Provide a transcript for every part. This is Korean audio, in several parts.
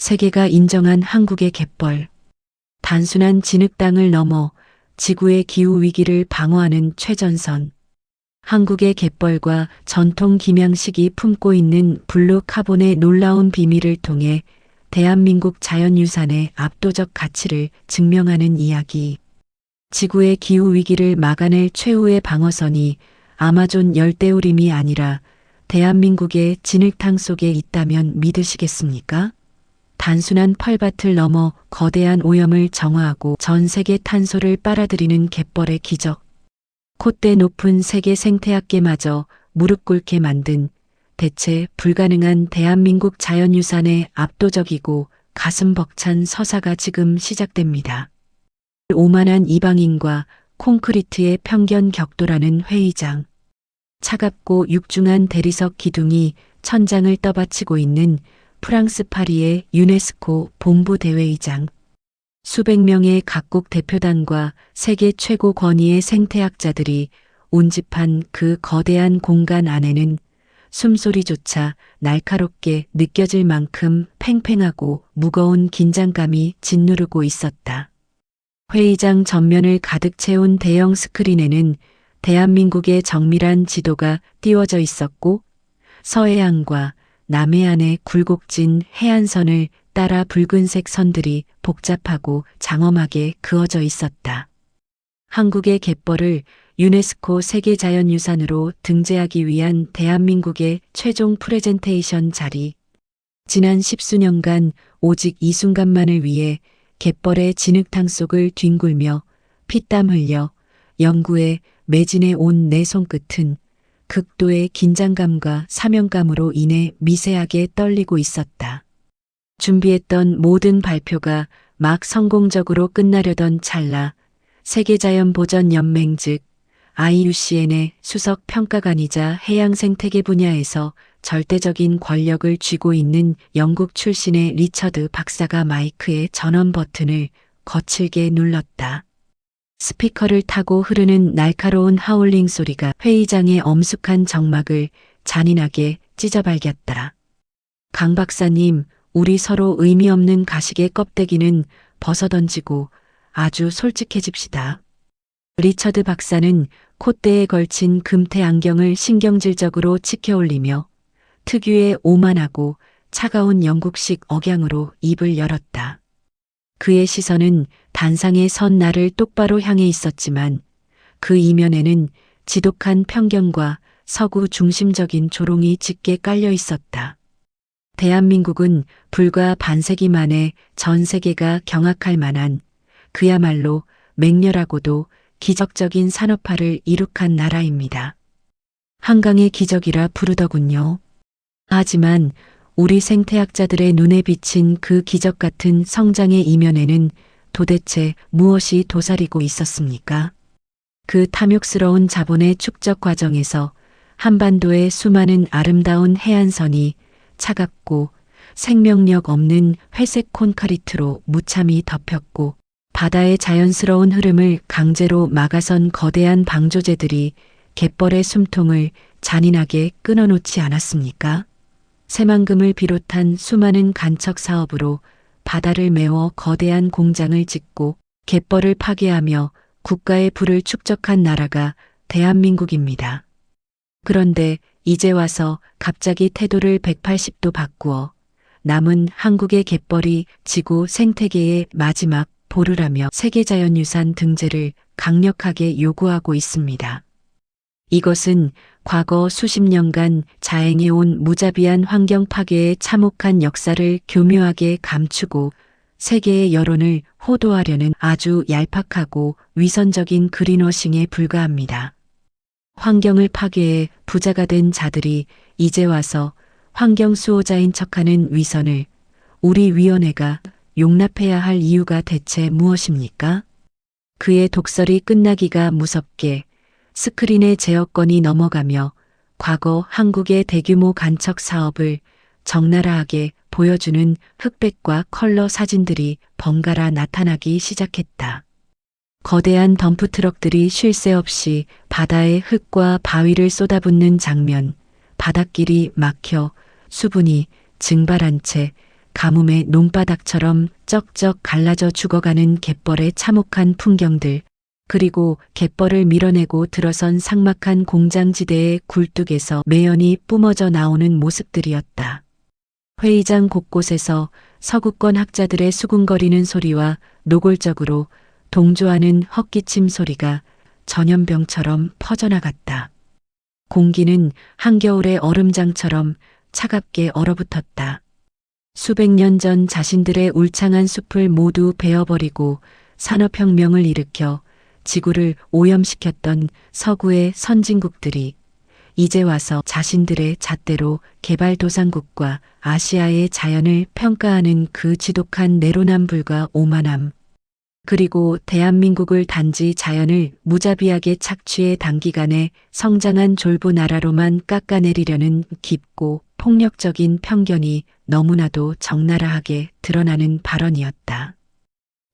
세계가 인정한 한국의 갯벌. 단순한 진흙 땅을 넘어 지구의 기후 위기를 방어하는 최전선. 한국의 갯벌과 전통 김양식이 품고 있는 블루 카본의 놀라운 비밀을 통해 대한민국 자연유산의 압도적 가치를 증명하는 이야기. 지구의 기후 위기를 막아낼 최후의 방어선이 아마존 열대우림이 아니라 대한민국의 진흙탕 속에 있다면 믿으시겠습니까? 단순한 펄밭을 넘어 거대한 오염을 정화하고 전 세계 탄소를 빨아들이는 갯벌의 기적. 콧대 높은 세계 생태학계마저 무릎 꿇게 만든 대체 불가능한 대한민국 자연유산의 압도적이고 가슴 벅찬 서사가 지금 시작됩니다. 오만한 이방인과 콘크리트의 편견 격돌하는 회의장. 차갑고 육중한 대리석 기둥이 천장을 떠받치고 있는 프랑스 파리의 유네스코 본부 대회의장. 수백 명의 각국 대표단과 세계 최고 권위의 생태학자들이 운집한 그 거대한 공간 안에는 숨소리조차 날카롭게 느껴질 만큼 팽팽하고 무거운 긴장감이 짓누르고 있었다. 회의장 전면을 가득 채운 대형 스크린에는 대한민국의 정밀한 지도가 띄워져 있었고, 서해안과 남해안의 굴곡진 해안선을 따라 붉은색 선들이 복잡하고 장엄하게 그어져 있었다. 한국의 갯벌을 유네스코 세계자연유산으로 등재하기 위한 대한민국의 최종 프레젠테이션 자리. 지난 10수년간 오직 이 순간만을 위해 갯벌의 진흙탕 속을 뒹굴며 피땀 흘려 연구에 매진해 온 내 손끝은 극도의 긴장감과 사명감으로 인해 미세하게 떨리고 있었다. 준비했던 모든 발표가 막 성공적으로 끝나려던 찰나 세계자연보전연맹 즉 IUCN의 수석 평가관이자 해양생태계 분야에서 절대적인 권력을 쥐고 있는 영국 출신의 리처드 박사가 마이크의 전원 버튼을 거칠게 눌렀다. 스피커를 타고 흐르는 날카로운 하울링 소리가 회의장의 엄숙한 정막을 잔인하게 찢어발겼다. 강 박사님, 우리 서로 의미 없는 가식의 껍데기는 벗어던지고 아주 솔직해집시다. 리처드 박사는 콧대에 걸친 금태 안경을 신경질적으로 치켜올리며 특유의 오만하고 차가운 영국식 억양으로 입을 열었다. 그의 시선은 단상에 선 나를 똑바로 향해 있었지만 그 이면에는 지독한 편견과 서구 중심적인 조롱이 짙게 깔려 있었다. 대한민국은 불과 반세기 만에 전 세계가 경악할 만한 그야말로 맹렬하고도 기적적인 산업화를 이룩한 나라입니다. 한강의 기적이라 부르더군요. 하지만 우리 생태학자들의 눈에 비친 그 기적 같은 성장의 이면에는 도대체 무엇이 도사리고 있었습니까? 그 탐욕스러운 자본의 축적 과정에서 한반도의 수많은 아름다운 해안선이 차갑고 생명력 없는 회색 콘크리트로 무참히 덮였고 바다의 자연스러운 흐름을 강제로 막아선 거대한 방조제들이 갯벌의 숨통을 잔인하게 끊어놓지 않았습니까? 새만금을 비롯한 수많은 간척 사업으로 바다를 메워 거대한 공장을 짓고 갯벌을 파괴하며 국가의 부를 축적한 나라가 대한민국입니다. 그런데 이제 와서 갑자기 태도를 180도 바꾸어 남은 한국의 갯벌이 지구 생태계의 마지막 보루라며 세계자연유산 등재를 강력하게 요구하고 있습니다. 이것은 과거 수십 년간 자행해온 무자비한 환경 파괴의 참혹한 역사를 교묘하게 감추고 세계의 여론을 호도하려는 아주 얄팍하고 위선적인 그린워싱에 불과합니다. 환경을 파괴해 부자가 된 자들이 이제 와서 환경 수호자인 척하는 위선을 우리 위원회가 용납해야 할 이유가 대체 무엇입니까? 그의 독설이 끝나기가 무섭게 스크린의 제어권이 넘어가며 과거 한국의 대규모 간척 사업을 적나라하게 보여주는 흑백과 컬러 사진들이 번갈아 나타나기 시작했다. 거대한 덤프트럭들이 쉴 새 없이 바다에 흙과 바위를 쏟아붓는 장면, 바닷길이 막혀 수분이 증발한 채 가뭄의 논바닥처럼 쩍쩍 갈라져 죽어가는 갯벌의 참혹한 풍경들, 그리고 갯벌을 밀어내고 들어선 삭막한 공장지대의 굴뚝에서 매연이 뿜어져 나오는 모습들이었다. 회의장 곳곳에서 서구권 학자들의 수군거리는 소리와 노골적으로 동조하는 헛기침 소리가 전염병처럼 퍼져나갔다. 공기는 한겨울의 얼음장처럼 차갑게 얼어붙었다. 수백 년 전 자신들의 울창한 숲을 모두 베어버리고 산업혁명을 일으켜 지구를 오염시켰던 서구의 선진국들이 이제 와서 자신들의 잣대로 개발도상국과 아시아의 자연을 평가하는 그 지독한 내로남불과 오만함, 그리고 대한민국을 단지 자연을 무자비하게 착취해 단기간에 성장한 졸부 나라로만 깎아내리려는 깊고 폭력적인 편견이 너무나도 적나라하게 드러나는 발언이었다.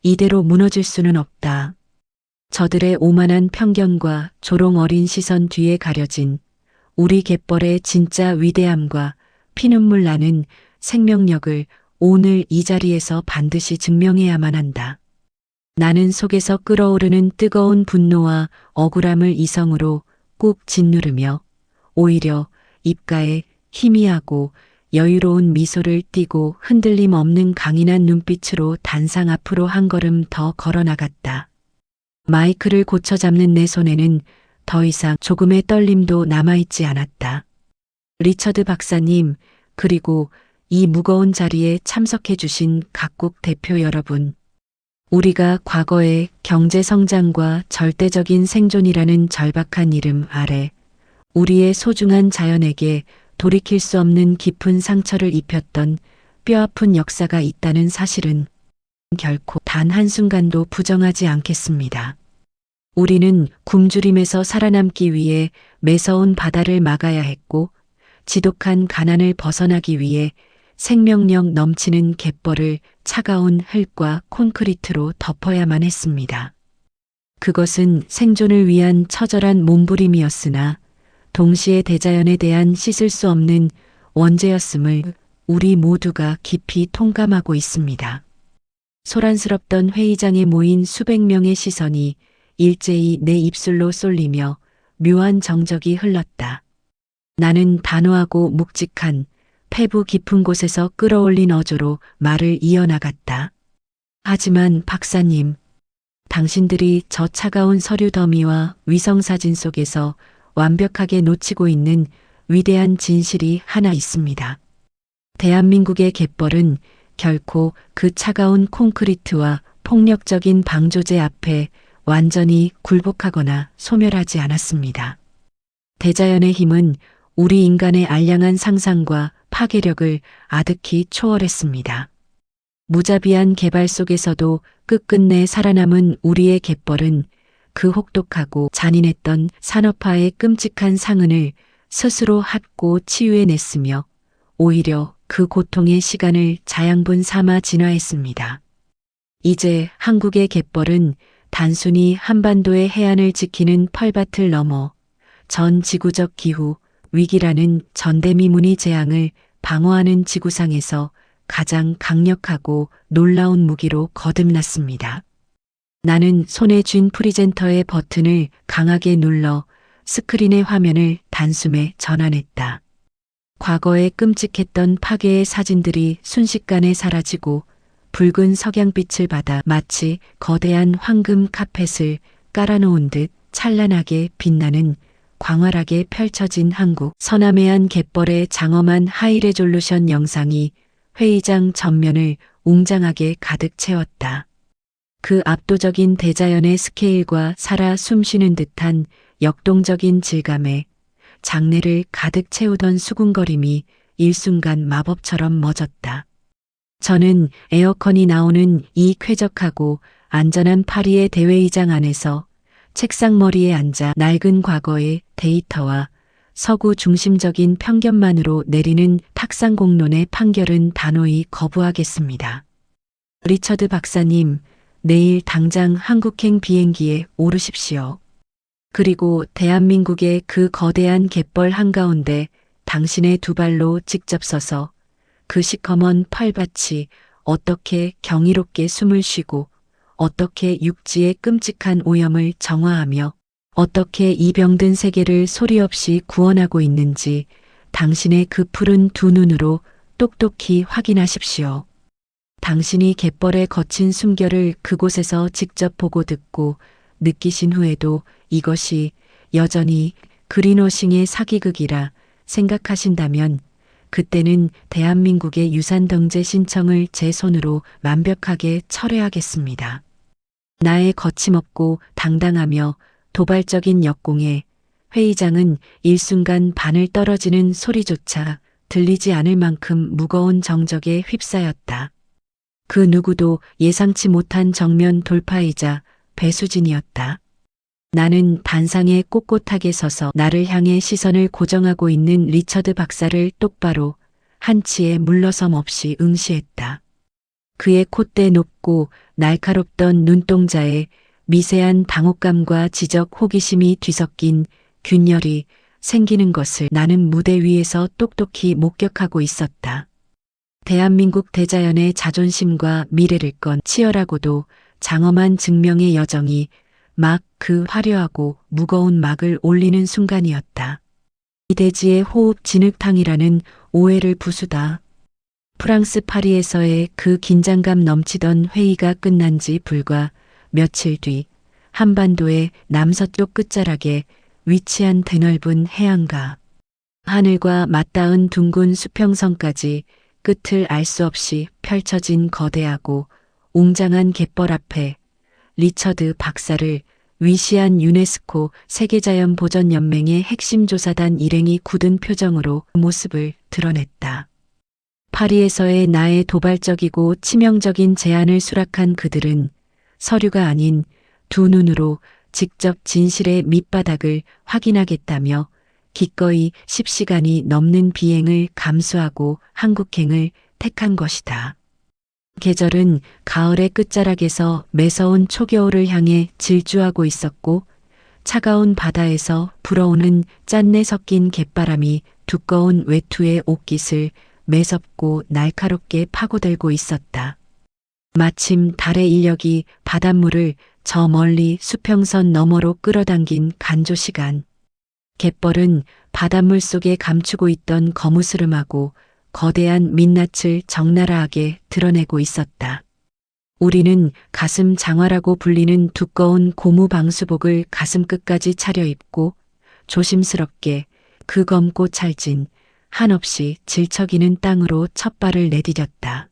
이대로 무너질 수는 없다. 저들의 오만한 편견과 조롱 어린 시선 뒤에 가려진 우리 갯벌의 진짜 위대함과 피눈물 나는 생명력을 오늘 이 자리에서 반드시 증명해야만 한다. 나는 속에서 끓어오르는 뜨거운 분노와 억울함을 이성으로 꾹 짓누르며 오히려 입가에 희미하고 여유로운 미소를 띠고 흔들림 없는 강인한 눈빛으로 단상 앞으로 한 걸음 더 걸어나갔다. 마이크를 고쳐 잡는 내 손에는 더 이상 조금의 떨림도 남아있지 않았다. 리처드 박사님, 그리고 이 무거운 자리에 참석해 주신 각국 대표 여러분. 우리가 과거의 경제 성장과 절대적인 생존이라는 절박한 이름 아래 우리의 소중한 자연에게 돌이킬 수 없는 깊은 상처를 입혔던 뼈아픈 역사가 있다는 사실은 결코 단 한순간도 부정하지 않겠습니다. 우리는 굶주림에서 살아남기 위해 매서운 바다를 막아야 했고 지독한 가난을 벗어나기 위해 생명력 넘치는 갯벌을 차가운 흙과 콘크리트로 덮어야만 했습니다. 그것은 생존을 위한 처절한 몸부림이었으나 동시에 대자연에 대한 씻을 수 없는 원죄였음을 우리 모두가 깊이 통감하고 있습니다. 소란스럽던 회의장에 모인 수백 명의 시선이 일제히 내 입술로 쏠리며 묘한 정적이 흘렀다. 나는 단호하고 묵직한 폐부 깊은 곳에서 끌어올린 어조로 말을 이어나갔다. 하지만 박사님, 당신들이 저 차가운 서류 더미와 위성사진 속에서 완벽하게 놓치고 있는 위대한 진실이 하나 있습니다. 대한민국의 갯벌은 결코 그 차가운 콘크리트와 폭력적인 방조제 앞에 완전히 굴복하거나 소멸하지 않았습니다. 대자연의 힘은 우리 인간의 알량한 상상과 파괴력을 아득히 초월했습니다. 무자비한 개발 속에서도 끝끝내 살아남은 우리의 갯벌은 그 혹독하고 잔인했던 산업화의 끔찍한 상흔을 스스로 핫고 치유해냈으며 오히려 그 고통의 시간을 자양분 삼아 진화했습니다. 이제 한국의 갯벌은 단순히 한반도의 해안을 지키는 펄밭을 넘어 전 지구적 기후 위기라는 전대미문의 재앙을 방어하는 지구상에서 가장 강력하고 놀라운 무기로 거듭났습니다. 나는 손에 쥔 프리젠터의 버튼을 강하게 눌러 스크린의 화면을 단숨에 전환했다. 과거에 끔찍했던 파괴의 사진들이 순식간에 사라지고 붉은 석양빛을 받아 마치 거대한 황금 카펫을 깔아놓은 듯 찬란하게 빛나는 광활하게 펼쳐진 한국 서남해안 갯벌의 장엄한 하이레졸루션 영상이 회의장 전면을 웅장하게 가득 채웠다. 그 압도적인 대자연의 스케일과 살아 숨쉬는 듯한 역동적인 질감에 장내를 가득 채우던 수군거림이 일순간 마법처럼 멎었다. 저는 에어컨이 나오는 이 쾌적하고 안전한 파리의 대회의장 안에서 책상머리에 앉아 낡은 과거의 데이터와 서구 중심적인 편견만으로 내리는 탁상공론의 판결은 단호히 거부하겠습니다. 리처드 박사님, 내일 당장 한국행 비행기에 오르십시오. 그리고 대한민국의 그 거대한 갯벌 한가운데 당신의 두 발로 직접 서서 그 시커먼 펄밭이 어떻게 경이롭게 숨을 쉬고 어떻게 육지의 끔찍한 오염을 정화하며 어떻게 이 병든 세계를 소리 없이 구원하고 있는지 당신의 그 푸른 두 눈으로 똑똑히 확인하십시오. 당신이 갯벌의 거친 숨결을 그곳에서 직접 보고 듣고 느끼신 후에도 이것이 여전히 그린워싱의 사기극이라 생각하신다면 그때는 대한민국의 유산등재 신청을 제 손으로 완벽하게 철회하겠습니다. 나의 거침없고 당당하며 도발적인 역공에 회의장은 일순간 바늘 떨어지는 소리조차 들리지 않을 만큼 무거운 정적에 휩싸였다. 그 누구도 예상치 못한 정면 돌파이자 배수진이었다. 나는 단상에 꼿꼿하게 서서 나를 향해 시선을 고정하고 있는 리처드 박사를 똑바로 한치의 물러섬 없이 응시했다. 그의 콧대 높고 날카롭던 눈동자에 미세한 당혹감과 지적 호기심이 뒤섞인 균열이 생기는 것을 나는 무대 위에서 똑똑히 목격하고 있었다. 대한민국 대자연의 자존심과 미래를 건 치열하고도 장엄한 증명의 여정이 막 그 화려하고 무거운 막을 올리는 순간이었다. 이 대지의 호흡 진흙탕이라는 오해를 부수다. 프랑스 파리에서의 그 긴장감 넘치던 회의가 끝난 지 불과 며칠 뒤 한반도의 남서쪽 끝자락에 위치한 드넓은 해안가. 하늘과 맞닿은 둥근 수평선까지 끝을 알 수 없이 펼쳐진 거대하고 웅장한 갯벌 앞에 리처드 박사를 위시한 유네스코 세계자연보전연맹의 핵심 조사단 일행이 굳은 표정으로 모습을 드러냈다. 파리에서의 나의 도발적이고 치명적인 제안을 수락한 그들은 서류가 아닌 두 눈으로 직접 진실의 밑바닥을 확인하겠다며 기꺼이 10시간이 넘는 비행을 감수하고 한국행을 택한 것이다. 계절은 가을의 끝자락에서 매서운 초겨울을 향해 질주하고 있었고 차가운 바다에서 불어오는 짠내 섞인 갯바람이 두꺼운 외투의 옷깃을 매섭고 날카롭게 파고들고 있었다. 마침 달의 인력이 바닷물을 저 멀리 수평선 너머로 끌어당긴 간조 시간. 갯벌은 바닷물 속에 감추고 있던 거무스름하고 거대한 민낯을 적나라하게 드러내고 있었다. 우리는 가슴 장화라고 불리는 두꺼운 고무 방수복을 가슴 끝까지 차려입고 조심스럽게 그 검고 찰진 한없이 질척이는 땅으로 첫 발을 내디뎠다.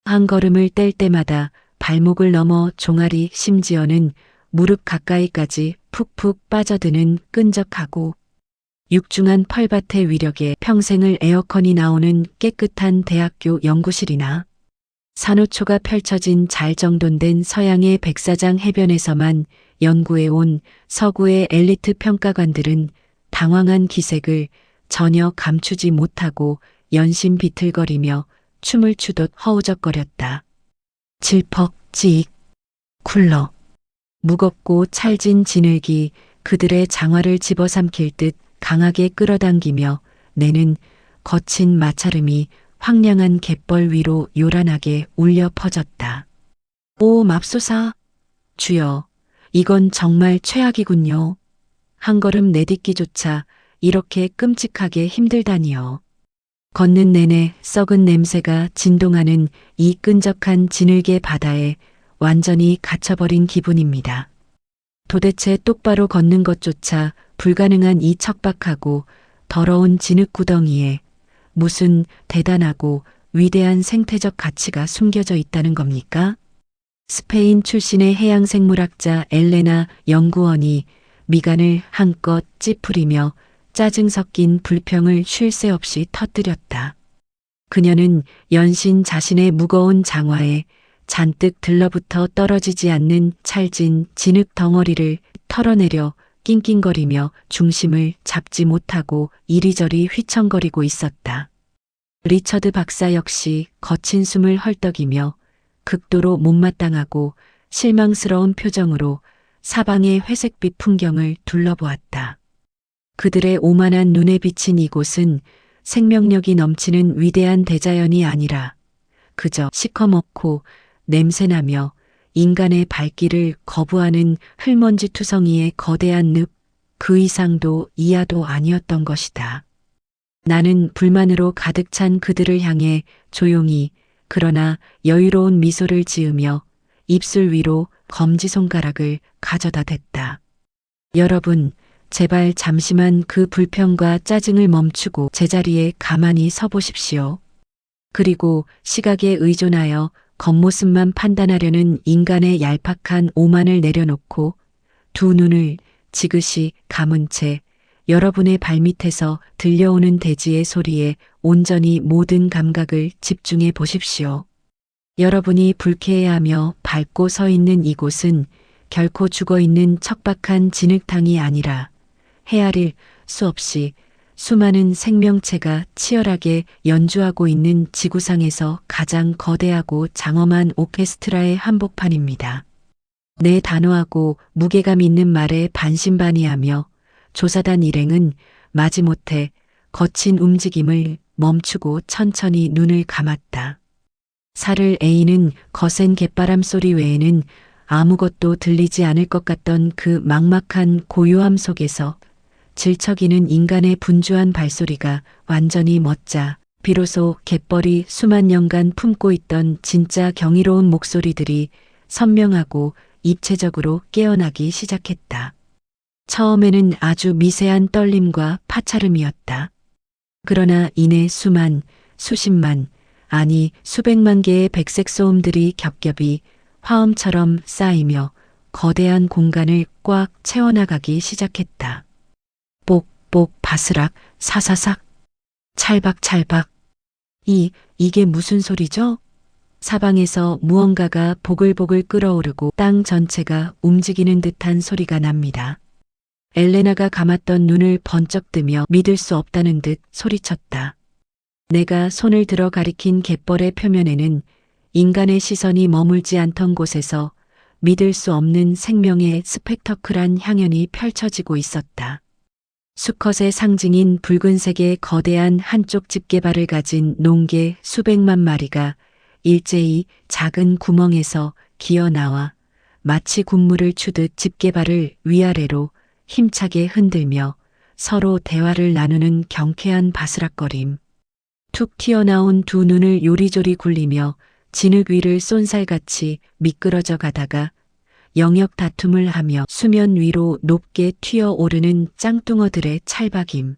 한 걸음을 뗄 때마다 발목을 넘어 종아리 심지어는 무릎 가까이까지 푹푹 빠져드는 끈적하고 육중한 펄밭의 위력에 평생을 에어컨이 나오는 깨끗한 대학교 연구실이나 산호초가 펼쳐진 잘 정돈된 서양의 백사장 해변에서만 연구해온 서구의 엘리트 평가관들은 당황한 기색을 전혀 감추지 못하고 연신 비틀거리며 춤을 추듯 허우적거렸다. 질퍽, 지익, 쿨러. 무겁고 찰진 진흙이 그들의 장화를 집어삼킬 듯 강하게 끌어당기며 내는 거친 마찰음이 황량한 갯벌 위로 요란하게 울려 퍼졌다. 오 맙소사, 주여, 이건 정말 최악이군요. 한 걸음 내딛기조차 이렇게 끔찍하게 힘들다니요. 걷는 내내 썩은 냄새가 진동하는 이 끈적한 진흙의 바다에 완전히 갇혀버린 기분입니다. 도대체 똑바로 걷는 것조차 불가능한 이 척박하고 더러운 진흙 구덩이에 무슨 대단하고 위대한 생태적 가치가 숨겨져 있다는 겁니까? 스페인 출신의 해양생물학자 엘레나 연구원이 미간을 한껏 찌푸리며 짜증 섞인 불평을 쉴 새 없이 터뜨렸다. 그녀는 연신 자신의 무거운 장화에 잔뜩 들러붙어 떨어지지 않는 찰진 진흙 덩어리를 털어내려 낑낑거리며 중심을 잡지 못하고 이리저리 휘청거리고 있었다. 리처드 박사 역시 거친 숨을 헐떡이며 극도로 못마땅하고 실망스러운 표정으로 사방의 회색빛 풍경을 둘러보았다. 그들의 오만한 눈에 비친 이곳은 생명력이 넘치는 위대한 대자연이 아니라 그저 시커멓고 냄새나며 인간의 발길을 거부하는 흙먼지 투성이의 거대한 늪, 그 이상도 이하도 아니었던 것이다. 나는 불만으로 가득 찬 그들을 향해 조용히 그러나 여유로운 미소를 지으며 입술 위로 검지손가락을 가져다 댔다. 여러분, 제발 잠시만 그 불평과 짜증을 멈추고 제자리에 가만히 서 보십시오. 그리고 시각에 의존하여 겉모습만 판단하려는 인간의 얄팍한 오만을 내려놓고 두 눈을 지그시 감은 채 여러분의 발밑에서 들려오는 대지의 소리에 온전히 모든 감각을 집중해 보십시오. 여러분이 불쾌해하며 밟고 서 있는 이곳은 결코 죽어있는 척박한 진흙탕이 아니라 헤아릴 수 없이 수많은 생명체가 치열하게 연주하고 있는 지구상에서 가장 거대하고 장엄한 오케스트라의 한복판입니다. 내 단호하고 무게감 있는 말에 반신반의하며 조사단 일행은 마지못해 거친 움직임을 멈추고 천천히 눈을 감았다. 살을 에이는 거센 갯바람 소리 외에는 아무것도 들리지 않을 것 같던 그 막막한 고요함 속에서 질척이는 인간의 분주한 발소리가 완전히 멎자 비로소 갯벌이 수만 년간 품고 있던 진짜 경이로운 목소리들이 선명하고 입체적으로 깨어나기 시작했다. 처음에는 아주 미세한 떨림과 파차름이었다. 그러나 이내 수십만, 아니 수백만 개의 백색 소음들이 겹겹이 화음처럼 쌓이며 거대한 공간을 꽉 채워나가기 시작했다. 뽁뽁 바스락 사사삭 찰박찰박. 이게 무슨 소리죠? 사방에서 무언가가 보글보글 끓어오르고 땅 전체가 움직이는 듯한 소리가 납니다. 엘레나가 감았던 눈을 번쩍 뜨며 믿을 수 없다는 듯 소리쳤다. 내가 손을 들어 가리킨 갯벌의 표면에는 인간의 시선이 머물지 않던 곳에서 믿을 수 없는 생명의 스펙터클한 향연이 펼쳐지고 있었다. 수컷의 상징인 붉은색의 거대한 한쪽 집게발을 가진 농개 수백만 마리가 일제히 작은 구멍에서 기어나와 마치 군무를 추듯 집게발을 위아래로 힘차게 흔들며 서로 대화를 나누는 경쾌한 바스락거림. 툭 튀어나온 두 눈을 요리조리 굴리며 진흙 위를 쏜살같이 미끄러져 가다가 영역 다툼을 하며 수면 위로 높게 튀어오르는 짱뚱어들의 찰박임.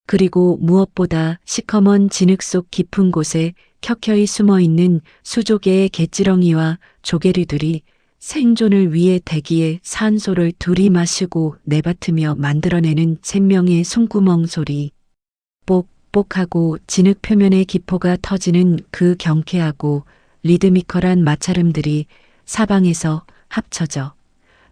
그리고 무엇보다 시커먼 진흙 속 깊은 곳에 켜켜이 숨어있는 수조개의 갯지렁이와 조개류들이 생존을 위해 대기에 산소를 들이마시고 내뱉으며 만들어내는 생명의 숨구멍 소리. 뽁뽁하고 진흙 표면의 기포가 터지는 그 경쾌하고 리드미컬한 마찰음들이 사방에서 합쳐져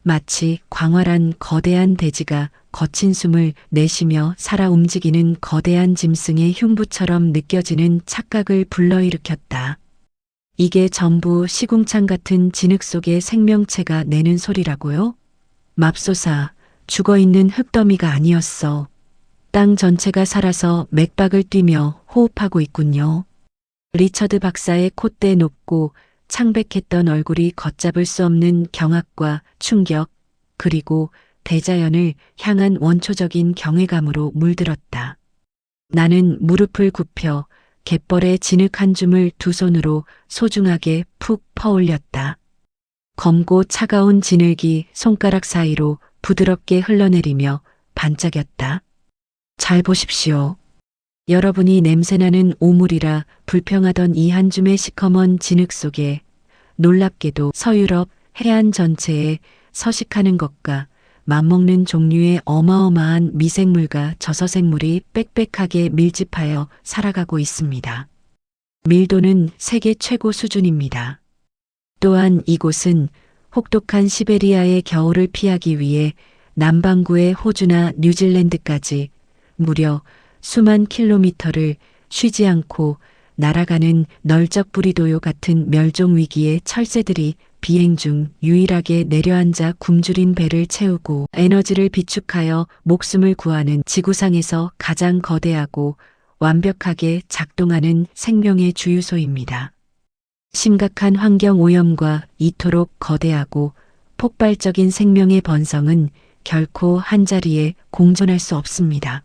마치 광활한 거대한 대지가 거친 숨을 내쉬며 살아 움직이는 거대한 짐승의 흉부처럼 느껴지는 착각을 불러일으켰다. 이게 전부 시궁창 같은 진흙 속의 생명체가 내는 소리라고요? 맙소사, 죽어있는 흙더미가 아니었어. 땅 전체가 살아서 맥박을 뛰며 호흡하고 있군요. 리처드 박사의 콧대 높고 창백했던 얼굴이 걷잡을 수 없는 경악과 충격, 그리고 대자연을 향한 원초적인 경외감으로 물들었다. 나는 무릎을 굽혀 갯벌의 진흙 한 줌을 두 손으로 소중하게 푹 퍼올렸다. 검고 차가운 진흙이 손가락 사이로 부드럽게 흘러내리며 반짝였다. 잘 보십시오. 여러분이 냄새나는 오물이라 불평하던 이 한 줌의 시커먼 진흙 속에 놀랍게도 서유럽 해안 전체에 서식하는 것과 맞먹는 종류의 어마어마한 미생물과 저서생물이 빽빽하게 밀집하여 살아가고 있습니다. 밀도는 세계 최고 수준입니다. 또한 이곳은 혹독한 시베리아의 겨울을 피하기 위해 남반구의 호주나 뉴질랜드까지 무려 수만 킬로미터를 쉬지 않고 날아가는 널적 부리도요 같은 멸종 위기의 철새들이 비행 중 유일하게 내려앉아 굶주린 배를 채우고 에너지를 비축하여 목숨을 구하는 지구상에서 가장 거대하고 완벽하게 작동하는 생명의 주유소입니다. 심각한 환경 오염과 이토록 거대하고 폭발적인 생명의 번성은 결코 한자리에 공존할 수 없습니다.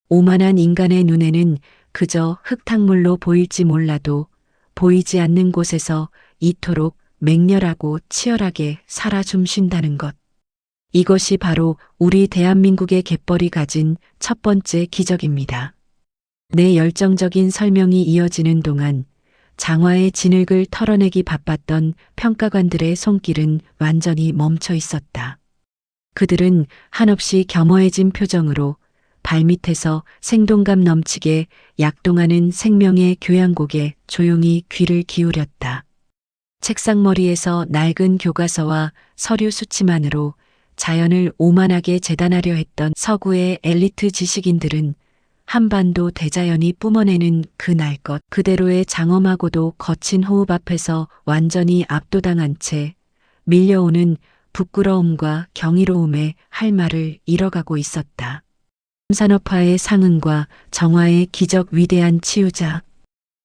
오만한 인간의 눈에는 그저 흙탕물로 보일지 몰라도 보이지 않는 곳에서 이토록 맹렬하고 치열하게 살아 숨쉰다는 것. 이것이 바로 우리 대한민국의 갯벌이 가진 첫 번째 기적입니다. 내 열정적인 설명이 이어지는 동안 장화의 진흙을 털어내기 바빴던 평가관들의 손길은 완전히 멈춰 있었다. 그들은 한없이 겸허해진 표정으로 발밑에서 생동감 넘치게 약동하는 생명의 교양곡에 조용히 귀를 기울였다. 책상머리에서 낡은 교과서와 서류 수치만으로 자연을 오만하게 재단하려 했던 서구의 엘리트 지식인들은 한반도 대자연이 뿜어내는 그 날 것 그대로의 장엄하고도 거친 호흡 앞에서 완전히 압도당한 채 밀려오는 부끄러움과 경이로움에 할 말을 잃어가고 있었다. 산업화의 상흔과 정화의 기적 위대한 치유자.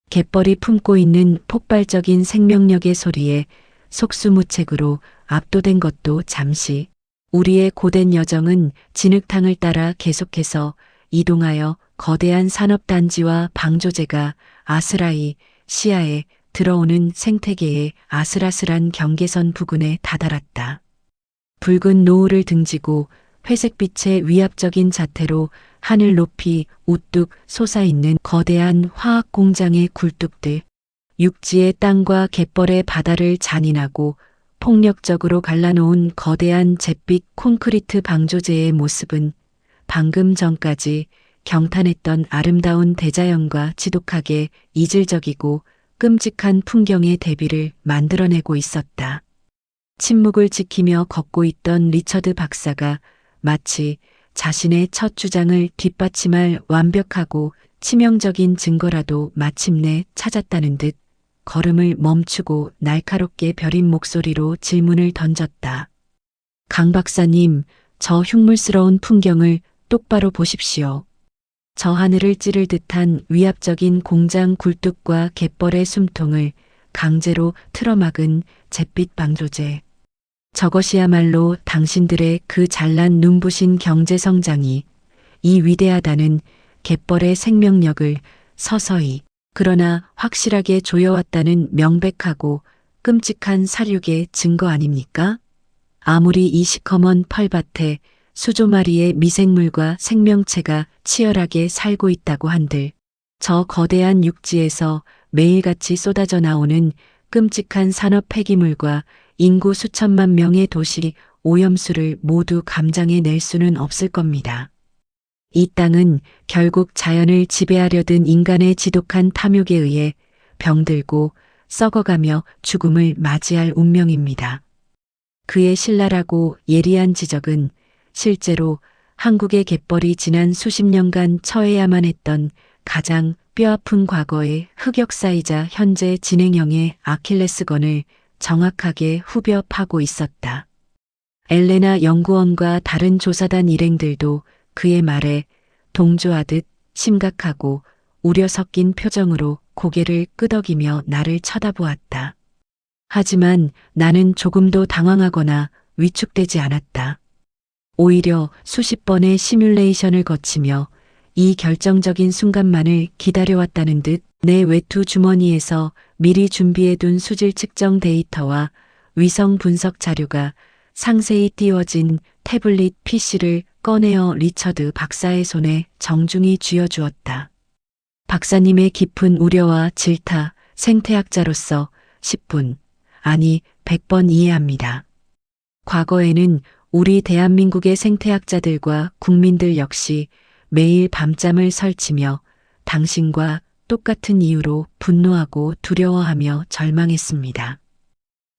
갯벌이 품고 있는 폭발적인 생명력의 소리에 속수무책으로 압도된 것도 잠시. 우리의 고된 여정은 진흙탕을 따라 계속해서 이동하여 거대한 산업단지와 방조제가 아스라이 시야에 들어오는 생태계의 아슬아슬한 경계선 부근에 다다랐다. 붉은 노을을 등지고 회색빛의 위압적인 자태로 하늘 높이 우뚝 솟아있는 거대한 화학 공장의 굴뚝들, 육지의 땅과 갯벌의 바다를 잔인하고 폭력적으로 갈라놓은 거대한 잿빛 콘크리트 방조제의 모습은 방금 전까지 경탄했던 아름다운 대자연과 지독하게 이질적이고 끔찍한 풍경의 대비를 만들어내고 있었다. 침묵을 지키며 걷고 있던 리처드 박사가 마치 자신의 첫 주장을 뒷받침할 완벽하고 치명적인 증거라도 마침내 찾았다는 듯 걸음을 멈추고 날카롭게 벼린 목소리로 질문을 던졌다. 강 박사님, 저 흉물스러운 풍경을 똑바로 보십시오. 저 하늘을 찌를 듯한 위압적인 공장 굴뚝과 갯벌의 숨통을 강제로 틀어막은 잿빛 방조제. 저것이야말로 당신들의 그 잘난 눈부신 경제성장이 이 위대하다는 갯벌의 생명력을 서서히 그러나 확실하게 조여왔다는 명백하고 끔찍한 사륙의 증거 아닙니까? 아무리 이 시커먼 펄밭에 수조마리의 미생물과 생명체가 치열하게 살고 있다고 한들 저 거대한 육지에서 매일같이 쏟아져 나오는 끔찍한 산업 폐기물과 인구 수천만 명의 도시 오염수를 모두 감장해 낼 수는 없을 겁니다. 이 땅은 결국 자연을 지배하려던 인간의 지독한 탐욕에 의해 병들고 썩어가며 죽음을 맞이할 운명입니다. 그의 신랄하고 예리한 지적은 실제로 한국의 갯벌이 지난 수십 년간 처해야만 했던 가장 뼈아픈 과거의 흑역사이자 현재 진행형의 아킬레스건을 정확하게 후벼 파고 있었다. 엘레나 연구원과 다른 조사단 일행들도 그의 말에 동조하듯 심각하고 우려 섞인 표정으로 고개를 끄덕이며 나를 쳐다보았다. 하지만 나는 조금도 당황하거나 위축되지 않았다. 오히려 수십 번의 시뮬레이션을 거치며 이 결정적인 순간만을 기다려왔다는 듯 내 외투 주머니에서 미리 준비해둔 수질 측정 데이터와 위성 분석 자료가 상세히 띄워진 태블릿 PC를 꺼내어 리처드 박사의 손에 정중히 쥐어주었다. 박사님의 깊은 우려와 질타, 생태학자로서 10분, 아니 100번 이해합니다. 과거에는 우리 대한민국의 생태학자들과 국민들 역시 매일 밤잠을 설치며 당신과 똑같은 이유로 분노하고 두려워하며 절망했습니다.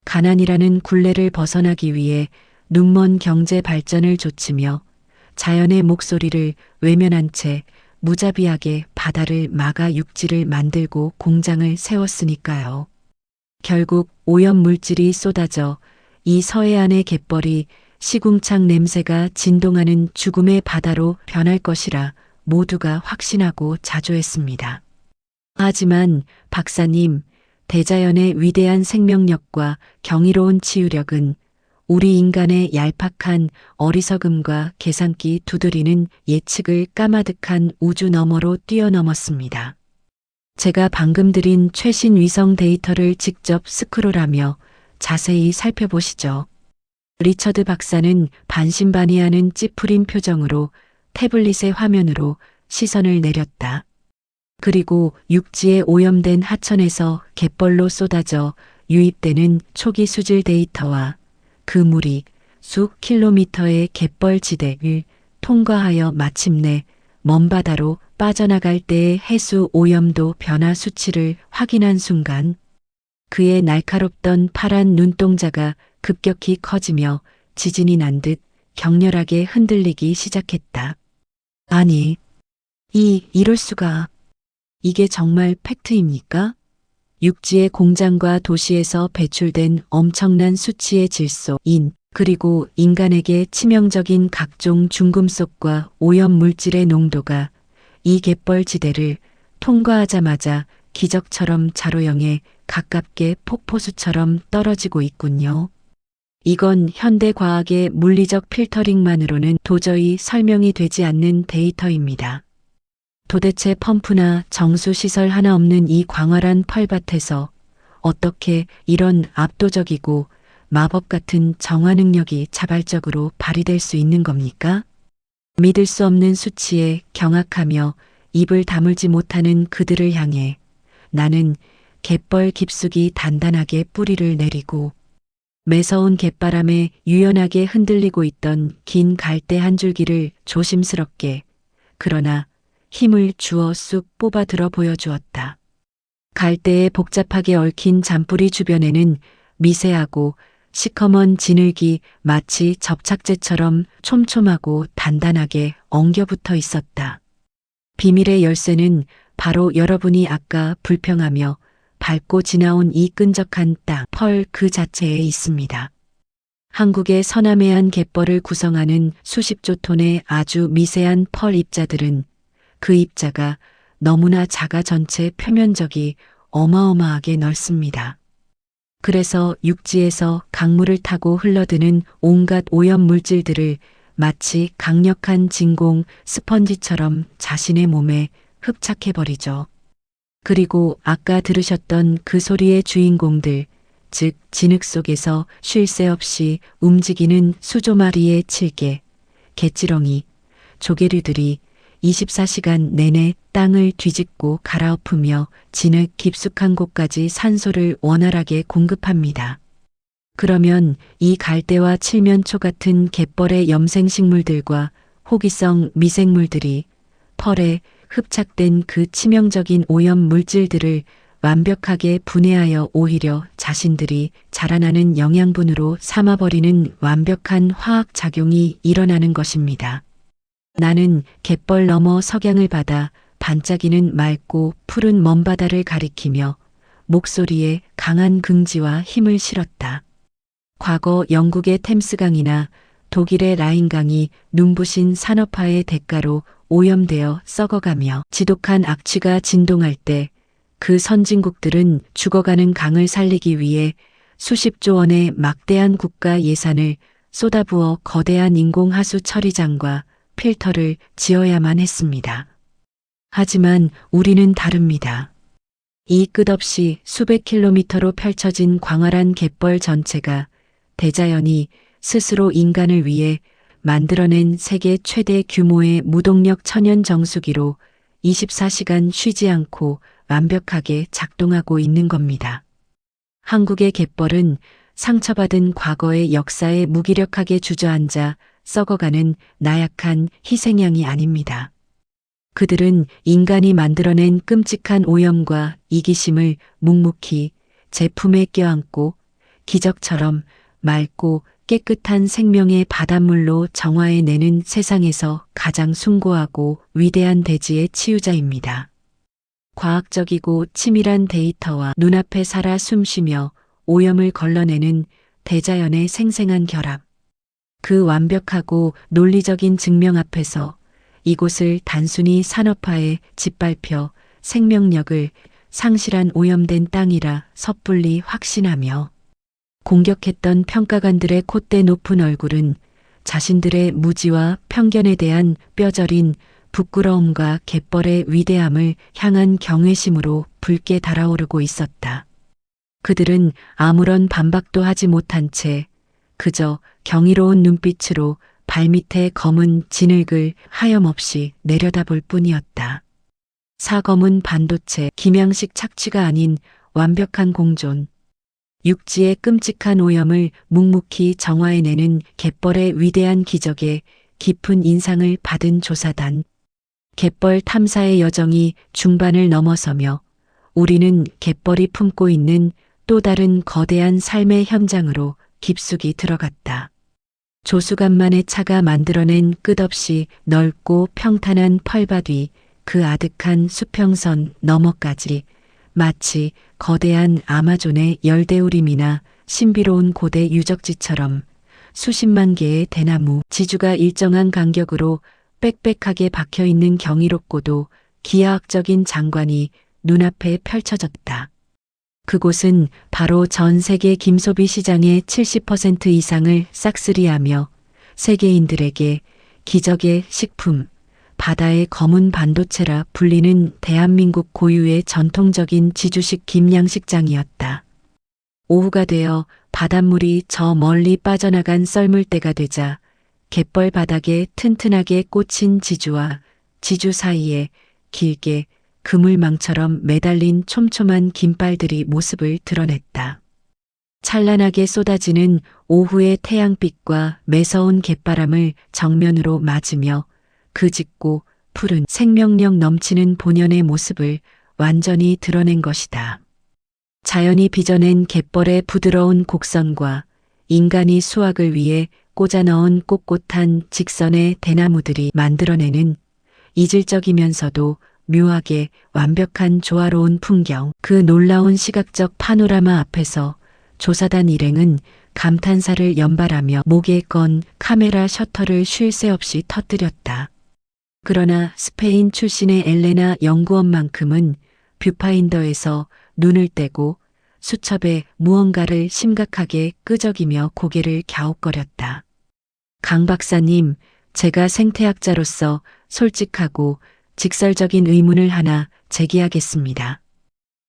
가난이라는 굴레를 벗어나기 위해 눈먼 경제 발전을 좇으며 자연의 목소리를 외면한 채 무자비하게 바다를 막아 육지를 만들고 공장을 세웠으니까요. 결국 오염 물질이 쏟아져 이 서해안의 갯벌이 시궁창 냄새가 진동하는 죽음의 바다로 변할 것이라 모두가 확신하고 자조했습니다. 하지만 박사님, 대자연의 위대한 생명력과 경이로운 치유력은 우리 인간의 얄팍한 어리석음과 계산기 두드리는 예측을 까마득한 우주 너머로 뛰어넘었습니다. 제가 방금 드린 최신 위성 데이터를 직접 스크롤하며 자세히 살펴보시죠. 리처드 박사는 반신반의하는 찌푸린 표정으로 태블릿의 화면으로 시선을 내렸다. 그리고 육지에 오염된 하천에서 갯벌로 쏟아져 유입되는 초기 수질 데이터와 그 물이 수 킬로미터의 갯벌지대를 통과하여 마침내 먼바다로 빠져나갈 때의 해수 오염도 변화 수치를 확인한 순간 그의 날카롭던 파란 눈동자가 급격히 커지며 지진이 난 듯 격렬하게 흔들리기 시작했다. 아니, 이럴 수가. 이게 정말 팩트입니까? 육지의 공장과 도시에서 배출된 엄청난 수치의 질소인 그리고 인간에게 치명적인 각종 중금속과 오염 물질의 농도가 이 갯벌지대를 통과하자마자 기적처럼 자로형에 가깝게 폭포수처럼 떨어지고 있군요. 이건 현대 과학의 물리적 필터링만으로는 도저히 설명이 되지 않는 데이터입니다. 도대체 펌프나 정수시설 하나 없는 이 광활한 펄밭에서 어떻게 이런 압도적이고 마법 같은 정화 능력이 자발적으로 발휘될 수 있는 겁니까? 믿을 수 없는 수치에 경악하며 입을 다물지 못하는 그들을 향해 나는 갯벌 깊숙이 단단하게 뿌리를 내리고 매서운 갯바람에 유연하게 흔들리고 있던 긴 갈대 한 줄기를 조심스럽게 그러나 힘을 주어 쑥 뽑아 들어 보여주었다. 갈대에 복잡하게 얽힌 잔뿌리 주변에는 미세하고 시커먼 진흙이 마치 접착제처럼 촘촘하고 단단하게 엉겨붙어 있었다. 비밀의 열쇠는 바로 여러분이 아까 불평하며 밟고 지나온 이 끈적한 땅, 펄 그 자체에 있습니다. 한국의 서남해안 갯벌을 구성하는 수십조 톤의 아주 미세한 펄 입자들은 그 입자가 너무나 작아 전체 표면적이 어마어마하게 넓습니다. 그래서 육지에서 강물을 타고 흘러드는 온갖 오염 물질들을 마치 강력한 진공 스펀지처럼 자신의 몸에 흡착해버리죠. 그리고 아까 들으셨던 그 소리의 주인공들, 즉 진흙 속에서 쉴 새 없이 움직이는 수조 마리의 칠개, 갯지렁이, 조개류들이 24시간 내내 땅을 뒤집고 갈아엎으며 진흙 깊숙한 곳까지 산소를 원활하게 공급합니다. 그러면 이 갈대와 칠면초 같은 갯벌의 염생식물들과 호기성 미생물들이 펄에 흡착된 그 치명적인 오염 물질들을 완벽하게 분해하여 오히려 자신들이 자라나는 영양분으로 삼아버리는 완벽한 화학 작용이 일어나는 것입니다. 나는 갯벌 너머 석양을 받아 반짝이는 맑고 푸른 먼바다를 가리키며 목소리에 강한 긍지와 힘을 실었다. 과거 영국의 템스강이나 독일의 라인강이 눈부신 산업화의 대가로 오염되어 썩어가며 지독한 악취가 진동할 때 그 선진국들은 죽어가는 강을 살리기 위해 수십조 원의 막대한 국가 예산을 쏟아부어 거대한 인공하수 처리장과 필터를 지어야만 했습니다. 하지만 우리는 다릅니다. 이 끝없이 수백 킬로미터로 펼쳐진 광활한 갯벌 전체가 대자연이 스스로 인간을 위해 만들어낸 세계 최대 규모의 무동력 천연 정수기로 24시간 쉬지 않고 완벽하게 작동하고 있는 겁니다. 한국의 갯벌은 상처받은 과거의 역사에 무기력하게 주저앉아 썩어가는 나약한 희생양이 아닙니다. 그들은 인간이 만들어낸 끔찍한 오염과 이기심을 묵묵히 제품에 껴안고 기적처럼 맑고 깨끗한 생명의 바닷물로 정화해내는 세상에서 가장 숭고하고 위대한 대지의 치유자입니다. 과학적이고 치밀한 데이터와 눈앞에 살아 숨쉬며 오염을 걸러내는 대자연의 생생한 결합. 그 완벽하고 논리적인 증명 앞에서 이곳을 단순히 산업화에 짓밟혀 생명력을 상실한 오염된 땅이라 섣불리 확신하며 공격했던 평가관들의 콧대 높은 얼굴은 자신들의 무지와 편견에 대한 뼈저린 부끄러움과 갯벌의 위대함을 향한 경외심으로 붉게 달아오르고 있었다. 그들은 아무런 반박도 하지 못한 채 그저 경이로운 눈빛으로 발밑에 검은 진흙을 하염없이 내려다볼 뿐이었다. 사검은 반도체, 김양식 착취가 아닌 완벽한 공존. 육지의 끔찍한 오염을 묵묵히 정화해내는 갯벌의 위대한 기적에 깊은 인상을 받은 조사단. 갯벌 탐사의 여정이 중반을 넘어서며 우리는 갯벌이 품고 있는 또 다른 거대한 삶의 현장으로 깊숙이 들어갔다. 조수간만의 차가 만들어낸 끝없이 넓고 평탄한 펄밭 위 그 아득한 수평선 너머까지 마치 거대한 아마존의 열대우림이나 신비로운 고대 유적지처럼 수십만 개의 대나무 지주가 일정한 간격으로 빽빽하게 박혀있는 경이롭고도 기하학적인 장관이 눈앞에 펼쳐졌다. 그곳은 바로 전 세계 김소비 시장의 70% 이상을 싹쓸이하며 세계인들에게 기적의 식품, 바다의 검은 반도체라 불리는 대한민국 고유의 전통적인 지주식 김양식장이었다. 오후가 되어 바닷물이 저 멀리 빠져나간 썰물 때가 되자 갯벌 바닥에 튼튼하게 꽂힌 지주와 지주 사이에 길게 그물망처럼 매달린 촘촘한 깃발들이 모습을 드러냈다. 찬란하게 쏟아지는 오후의 태양빛과 매서운 갯바람을 정면으로 맞으며 그 짙고 푸른 생명력 넘치는 본연의 모습을 완전히 드러낸 것이다. 자연이 빚어낸 갯벌의 부드러운 곡선과 인간이 수확을 위해 꽂아 넣은 꼿꼿한 직선의 대나무들이 만들어내는 이질적이면서도 묘하게 완벽한 조화로운 풍경. 그 놀라운 시각적 파노라마 앞에서 조사단 일행은 감탄사를 연발하며 목에 건 카메라 셔터를 쉴 새 없이 터뜨렸다. 그러나 스페인 출신의 엘레나 연구원만큼은 뷰파인더에서 눈을 떼고 수첩에 무언가를 심각하게 끄적이며 고개를 갸웃거렸다. 강 박사님, 제가 생태학자로서 솔직하고 직설적인 의문을 하나 제기하겠습니다.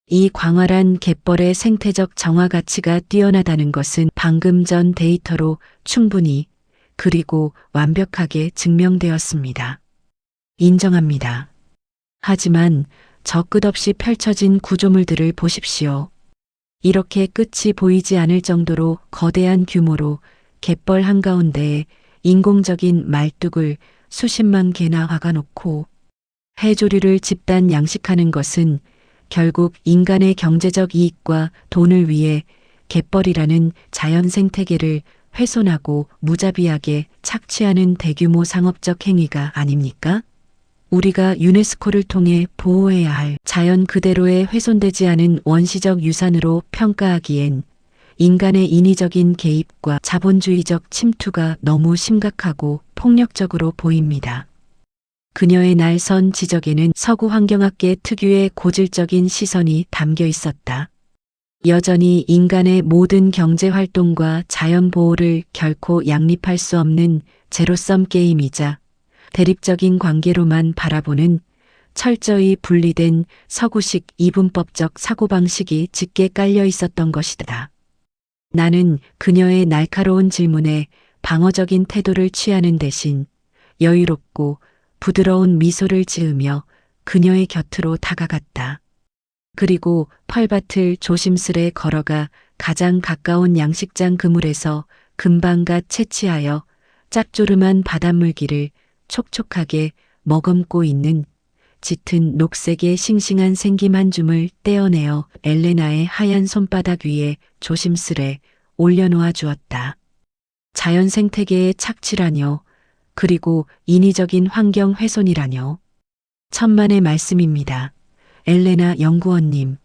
이 광활한 갯벌의 생태적 정화 가치가 뛰어나다는 것은 방금 전 데이터로 충분히 그리고 완벽하게 증명되었습니다. 인정합니다. 하지만 저 끝없이 펼쳐진 구조물들을 보십시오. 이렇게 끝이 보이지 않을 정도로 거대한 규모로 갯벌 한가운데에 인공적인 말뚝을 수십만 개나 박아놓고 해조류를 집단 양식하는 것은 결국 인간의 경제적 이익과 돈을 위해 갯벌이라는 자연 생태계를 훼손하고 무자비하게 착취하는 대규모 상업적 행위가 아닙니까? 우리가 유네스코를 통해 보호해야 할 자연 그대로의 훼손되지 않은 원시적 유산으로 평가하기엔 인간의 인위적인 개입과 자본주의적 침투가 너무 심각하고 폭력적으로 보입니다. 그녀의 날선 지적에는 서구 환경학계 특유의 고질적인 시선이 담겨 있었다. 여전히 인간의 모든 경제활동과 자연보호를 결코 양립할 수 없는 제로섬 게임이자 대립적인 관계로만 바라보는 철저히 분리된 서구식 이분법적 사고방식이 짙게 깔려 있었던 것이다. 나는 그녀의 날카로운 질문에 방어적인 태도를 취하는 대신 여유롭고 부드러운 미소를 지으며 그녀의 곁으로 다가갔다. 그리고 펄밭을 조심스레 걸어가 가장 가까운 양식장 그물에서 금방갓 채취하여 짭조름한 바닷물기를 촉촉하게 머금고 있는 짙은 녹색의 싱싱한 생김 한 줌을 떼어내어 엘레나의 하얀 손바닥 위에 조심스레 올려놓아 주었다. 자연 생태계의 착취라뇨. 그리고 인위적인 환경 훼손이라뇨. 천만의 말씀입니다. 엘레나 연구원님.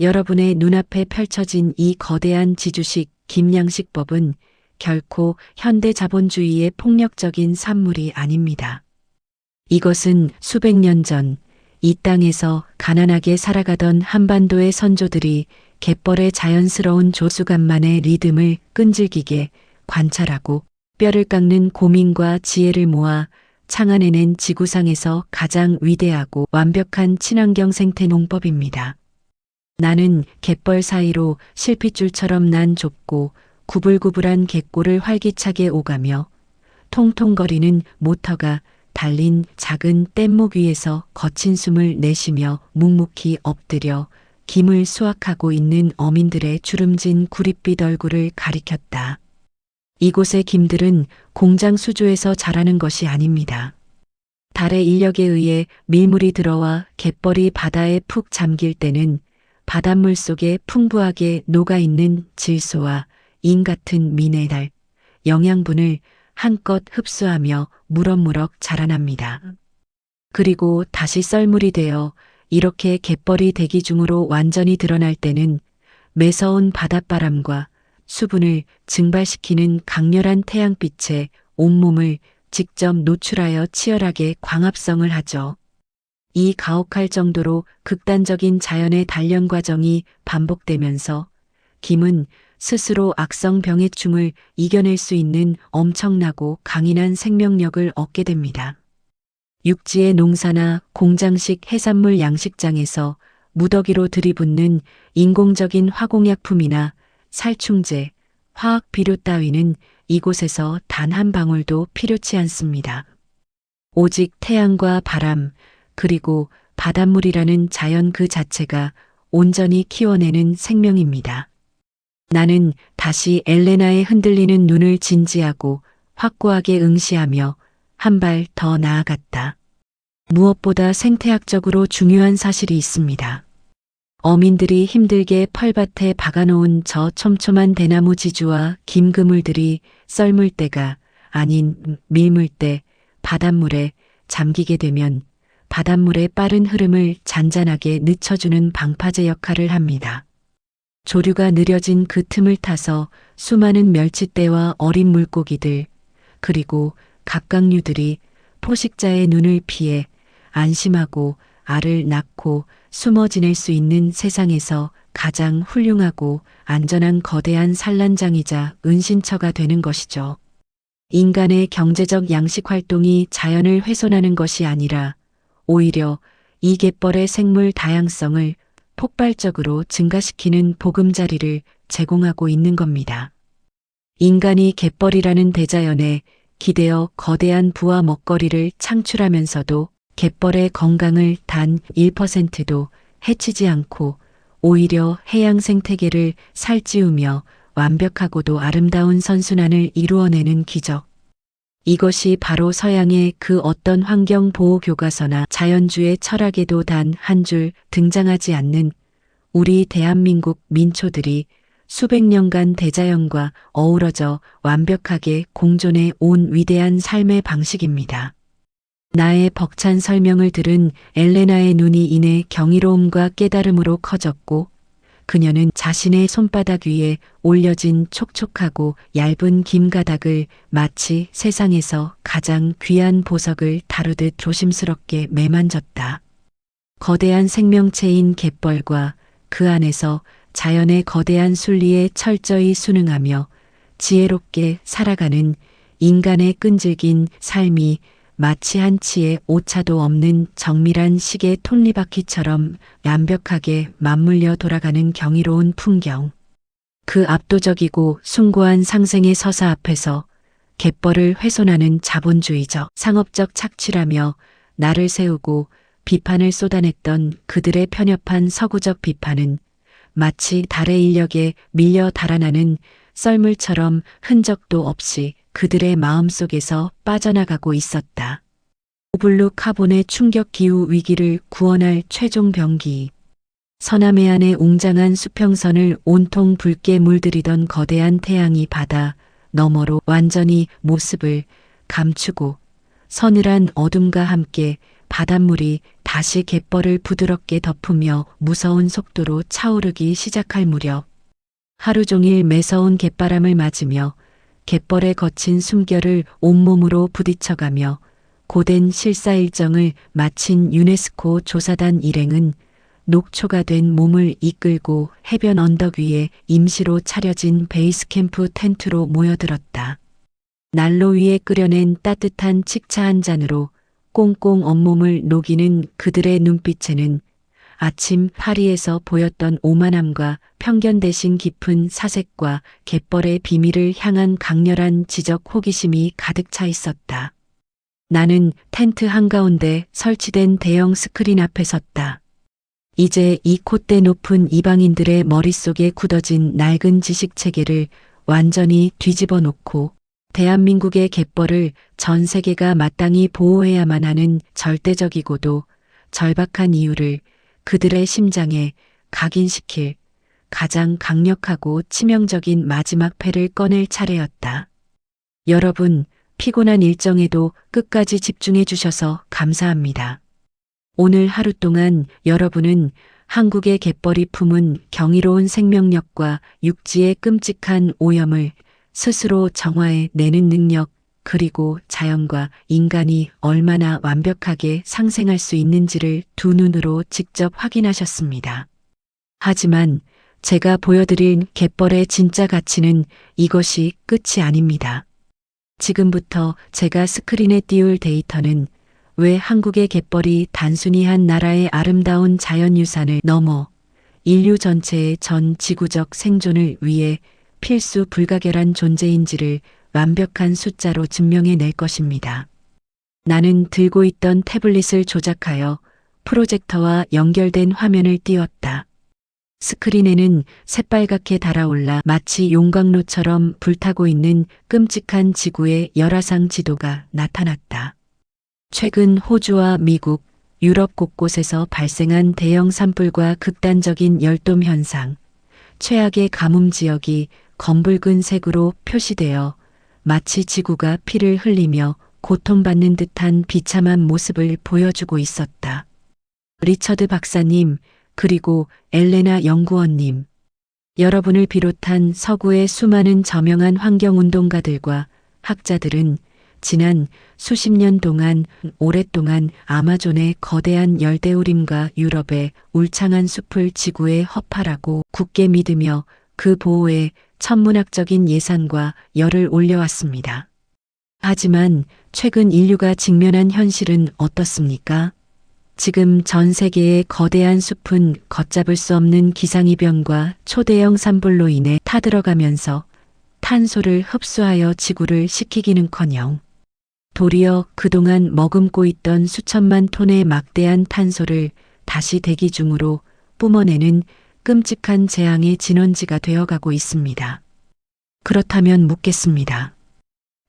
여러분의 눈앞에 펼쳐진 이 거대한 지주식 김양식법은 결코 현대 자본주의의 폭력적인 산물이 아닙니다. 이것은 수백 년 전 이 땅에서 가난하게 살아가던 한반도의 선조들이 갯벌의 자연스러운 조수간만의 리듬을 끈질기게 관찰하고 뼈를 깎는 고민과 지혜를 모아 창안해낸 지구상에서 가장 위대하고 완벽한 친환경 생태 농법입니다. 나는 갯벌 사이로 실핏줄처럼 난 좁고 구불구불한 갯골을 활기차게 오가며 통통거리는 모터가 달린 작은 뗏목 위에서 거친 숨을 내쉬며 묵묵히 엎드려 김을 수확하고 있는 어민들의 주름진 구릿빛 얼굴을 가리켰다. 이곳의 김들은 공장 수조에서 자라는 것이 아닙니다. 달의 인력에 의해 밀물이 들어와 갯벌이 바다에 푹 잠길 때는 바닷물 속에 풍부하게 녹아있는 질소와 인 같은 미네랄, 영양분을 한껏 흡수하며 무럭무럭 자라납니다. 그리고 다시 썰물이 되어 이렇게 갯벌이 대기 중으로 완전히 드러날 때는 매서운 바닷바람과 수분을 증발시키는 강렬한 태양빛에 온몸을 직접 노출하여 치열하게 광합성을 하죠. 이 가혹할 정도로 극단적인 자연의 단련 과정이 반복되면서 김은 스스로 악성병의 춤을 이겨낼 수 있는 엄청나고 강인한 생명력을 얻게 됩니다. 육지의 농사나 공장식 해산물 양식장에서 무더기로 들이붓는 인공적인 화공약품이나 살충제, 화학 비료 따위는 이곳에서 단 한 방울도 필요치 않습니다. 오직 태양과 바람, 그리고 바닷물이라는 자연 그 자체가 온전히 키워내는 생명입니다. 나는 다시 엘레나의 흔들리는 눈을 진지하고 확고하게 응시하며 한 발 더 나아갔다. 무엇보다 생태학적으로 중요한 사실이 있습니다. 어민들이 힘들게 펄밭에 박아놓은 저 촘촘한 대나무 지주와 김 그물들이 썰물대가 아닌 밀물대, 바닷물에 잠기게 되면 바닷물의 빠른 흐름을 잔잔하게 늦춰주는 방파제 역할을 합니다. 조류가 느려진 그 틈을 타서 수많은 멸치떼와 어린 물고기들, 그리고 갑각류들이 포식자의 눈을 피해 안심하고 알을 낳고 숨어 지낼 수 있는 세상에서 가장 훌륭하고 안전한 거대한 산란장이자 은신처가 되는 것이죠. 인간의 경제적 양식 활동이 자연을 훼손하는 것이 아니라 오히려 이 갯벌의 생물 다양성을 폭발적으로 증가시키는 보금자리를 제공하고 있는 겁니다. 인간이 갯벌이라는 대자연에 기대어 거대한 부와 먹거리를 창출하면서도 갯벌의 건강을 단 1%도 해치지 않고 오히려 해양 생태계를 살찌우며 완벽하고도 아름다운 선순환을 이루어내는 기적. 이것이 바로 서양의 그 어떤 환경보호교과서나 자연주의 철학에도 단 한 줄 등장하지 않는 우리 대한민국 민초들이 수백 년간 대자연과 어우러져 완벽하게 공존해 온 위대한 삶의 방식입니다. 나의 벅찬 설명을 들은 엘레나의 눈이 이내 경이로움과 깨달음으로 커졌고 그녀는 자신의 손바닥 위에 올려진 촉촉하고 얇은 김가닥을 마치 세상에서 가장 귀한 보석을 다루듯 조심스럽게 매만졌다. 거대한 생명체인 갯벌과 그 안에서 자연의 거대한 순리에 철저히 순응하며 지혜롭게 살아가는 인간의 끈질긴 삶이 마치 한치의 오차도 없는 정밀한 시계 톱니바퀴처럼 완벽하게 맞물려 돌아가는 경이로운 풍경. 그 압도적이고 숭고한 상생의 서사 앞에서 갯벌을 훼손하는 자본주의적 상업적 착취라며 나를 세우고 비판을 쏟아냈던 그들의 편협한 서구적 비판은 마치 달의 인력에 밀려 달아나는 썰물처럼 흔적도 없이 그들의 마음속에서 빠져나가고 있었다. 오블루 카본의 충격 기후 위기를 구원할 최종 병기. 서남해안의 웅장한 수평선을 온통 붉게 물들이던 거대한 태양이 바다 너머로 완전히 모습을 감추고 서늘한 어둠과 함께 바닷물이 다시 갯벌을 부드럽게 덮으며 무서운 속도로 차오르기 시작할 무렵 하루 종일 매서운 갯바람을 맞으며 갯벌의 거친 숨결을 온몸으로 부딪혀가며 고된 실사 일정을 마친 유네스코 조사단 일행은 녹초가 된 몸을 이끌고 해변 언덕 위에 임시로 차려진 베이스 캠프 텐트로 모여들었다. 난로 위에 끓여낸 따뜻한 칡차 한 잔으로 꽁꽁 온몸을 녹이는 그들의 눈빛에는 아침 파리에서 보였던 오만함과 편견 대신 깊은 사색과 갯벌의 비밀을 향한 강렬한 지적 호기심이 가득 차 있었다. 나는 텐트 한가운데 설치된 대형 스크린 앞에 섰다. 이제 이 콧대 높은 이방인들의 머릿속에 굳어진 낡은 지식 체계를 완전히 뒤집어 놓고 대한민국의 갯벌을 전 세계가 마땅히 보호해야만 하는 절대적이고도 절박한 이유를 그들의 심장에 각인시킬 가장 강력하고 치명적인 마지막 패를 꺼낼 차례였다. 여러분, 피곤한 일정에도 끝까지 집중해 주셔서 감사합니다. 오늘 하루 동안 여러분은 한국의 갯벌이 품은 경이로운 생명력과 육지의 끔찍한 오염을 스스로 정화해 내는 능력, 그리고 자연과 인간이 얼마나 완벽하게 상생할 수 있는지를 두 눈으로 직접 확인하셨습니다. 하지만 제가 보여드린 갯벌의 진짜 가치는 이것이 끝이 아닙니다. 지금부터 제가 스크린에 띄울 데이터는 왜 한국의 갯벌이 단순히 한 나라의 아름다운 자연유산을 넘어 인류 전체의 전 지구적 생존을 위해 필수 불가결한 존재인지를 완벽한 숫자로 증명해 낼 것입니다. 나는 들고 있던 태블릿을 조작하여 프로젝터와 연결된 화면을 띄웠다. 스크린에는 새빨갛게 달아올라 마치 용광로처럼 불타고 있는 끔찍한 지구의 열화상 지도가 나타났다. 최근 호주와 미국, 유럽 곳곳에서 발생한 대형 산불과 극단적인 열돔 현상, 최악의 가뭄 지역이 검붉은 색으로 표시되어 마치 지구가 피를 흘리며 고통받는 듯한 비참한 모습을 보여주고 있었다. 리처드 박사님, 그리고 엘레나 연구원님, 여러분을 비롯한 서구의 수많은 저명한 환경운동가들과 학자들은 지난 수십 년 동안 오랫동안 아마존의 거대한 열대우림과 유럽의 울창한 숲을 지구의 허파라고 굳게 믿으며 그 보호에 천문학적인 예산과 열을 올려왔습니다. 하지만 최근 인류가 직면한 현실은 어떻습니까? 지금 전 세계의 거대한 숲은 걷잡을 수 없는 기상이변과 초대형 산불로 인해 타들어가면서 탄소를 흡수하여 지구를 식히기는커녕 도리어 그동안 머금고 있던 수천만 톤의 막대한 탄소를 다시 대기 중으로 뿜어내는 끔찍한 재앙의 진원지가 되어가고 있습니다. 그렇다면 묻겠습니다.